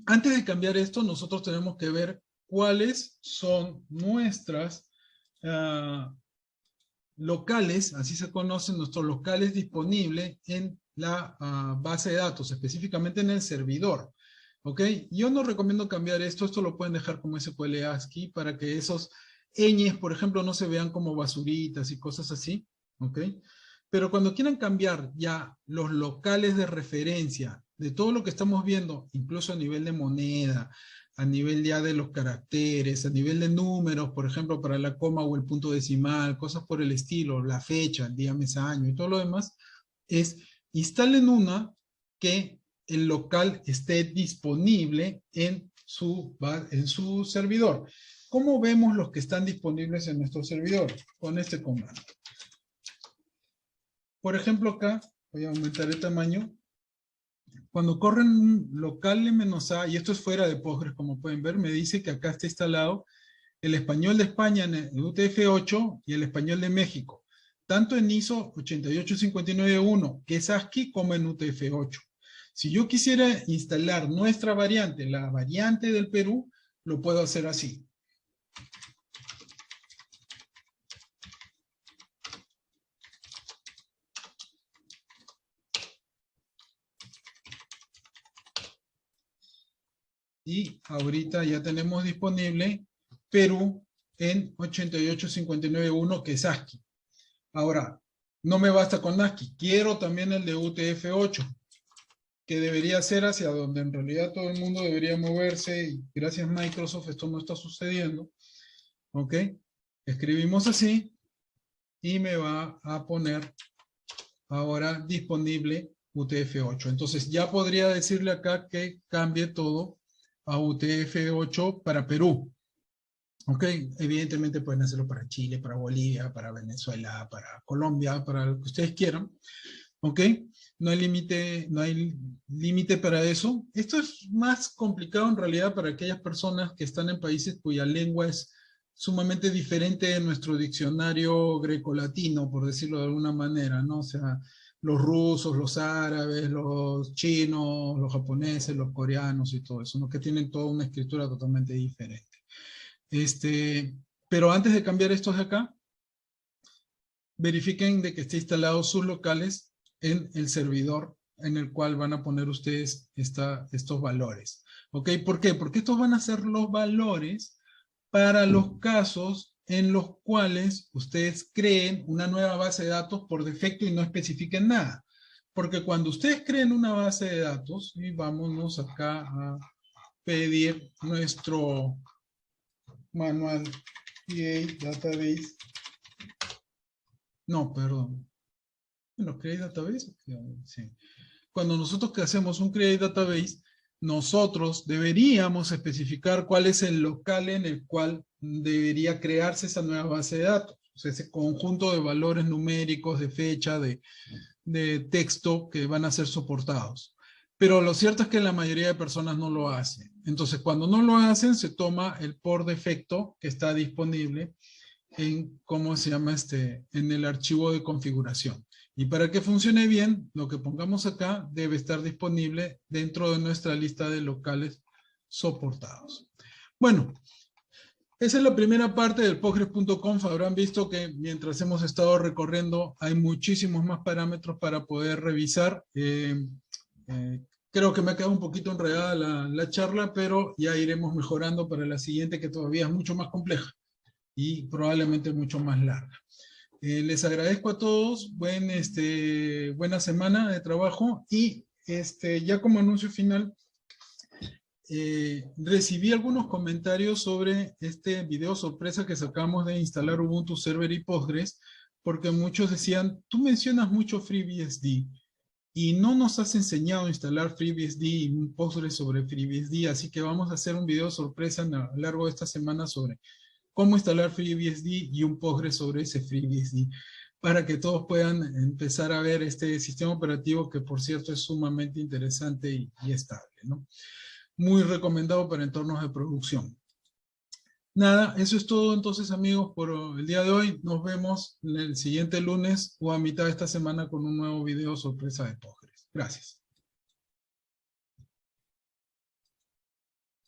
antes de cambiar esto, nosotros tenemos que ver cuáles son nuestras locales, así se conocen nuestros locales disponibles en la base de datos, específicamente en el servidor. ¿Ok? Yo no recomiendo cambiar esto lo pueden dejar como SQL ASCII para que esos ñes, por ejemplo, no se vean como basuritas y cosas así. ¿Ok? Pero cuando quieran cambiar ya los locales de referencia de todo lo que estamos viendo, incluso a nivel de moneda, a nivel ya de los caracteres, a nivel de números, por ejemplo, para la coma o el punto decimal, cosas por el estilo, la fecha, el día, mes, año y todo lo demás, es instalen una que el local esté disponible en su servidor. ¿Cómo vemos los que están disponibles en nuestro servidor? Con este comando. Por ejemplo, acá, voy a aumentar el tamaño. Cuando corren un local -a, y esto es fuera de Postgres, como pueden ver, me dice que acá está instalado el español de España en el UTF-8 y el español de México, tanto en ISO 88591, que es ASCII, como en UTF-8. Si yo quisiera instalar nuestra variante, la variante del Perú, lo puedo hacer así. Y ahorita ya tenemos disponible Perú en 88591, que es ASCII. Ahora, no me basta con ASCII, quiero también el de UTF-8, que debería ser hacia donde en realidad todo el mundo debería moverse, y gracias a Microsoft esto no está sucediendo. ¿Ok? Escribimos así, y me va a poner ahora disponible UTF-8. Entonces ya podría decirle acá que cambie todo a UTF-8 para Perú. ¿Ok? Evidentemente pueden hacerlo para Chile, para Bolivia, para Venezuela, para Colombia, para lo que ustedes quieran. ¿Ok? No hay límite para eso. Esto es más complicado en realidad para aquellas personas que están en países cuya lengua es sumamente diferente de nuestro diccionario grecolatino, por decirlo de alguna manera, ¿no? O sea, los rusos, los árabes, los chinos, los japoneses, los coreanos y todo eso, ¿no? Que tienen toda una escritura totalmente diferente. Pero antes de cambiar estos de acá, verifiquen de que esté instalado sus locales en el servidor en el cual van a poner ustedes estos valores. ¿Ok? ¿Por qué? Porque estos van a ser los valores para los casos en los cuales ustedes creen una nueva base de datos por defecto y no especifiquen nada. Porque cuando ustedes creen una base de datos, y vámonos acá a pedir nuestro manual Create Database. No, perdón. Bueno, Create Database. Sí. Cuando nosotros que hacemos un Create Database, nosotros deberíamos especificar cuál es el local en el cual debería crearse esa nueva base de datos. O sea, ese conjunto de valores numéricos, de fecha, de texto que van a ser soportados. Pero lo cierto es que la mayoría de personas no lo hacen. Entonces, cuando no lo hacen, se toma el por defecto que está disponible en, ¿cómo se llama? En el archivo de configuración. Y para que funcione bien, lo que pongamos acá debe estar disponible dentro de nuestra lista de locales soportados. Bueno, esa es la primera parte del Postgres.conf. Habrán visto que mientras hemos estado recorriendo hay muchísimos más parámetros para poder revisar. Creo que me ha quedado un poquito enredada la charla, pero ya iremos mejorando para la siguiente, que todavía es mucho más compleja y probablemente mucho más larga. Les agradezco a todos, buena semana de trabajo, y ya como anuncio final, recibí algunos comentarios sobre este video sorpresa que sacamos de instalar Ubuntu Server y Postgres, porque muchos decían, tú mencionas mucho FreeBSD, y no nos has enseñado a instalar FreeBSD y un Postgres sobre FreeBSD, así que vamos a hacer un video sorpresa a lo largo de esta semana sobre cómo instalar FreeBSD y un Postgres sobre ese FreeBSD, para que todos puedan empezar a ver este sistema operativo que, por cierto, es sumamente interesante y estable, ¿no? Muy recomendado para entornos de producción. Nada, eso es todo entonces, amigos, por el día de hoy. Nos vemos el siguiente lunes o a mitad de esta semana con un nuevo video sorpresa de Postgres. Gracias.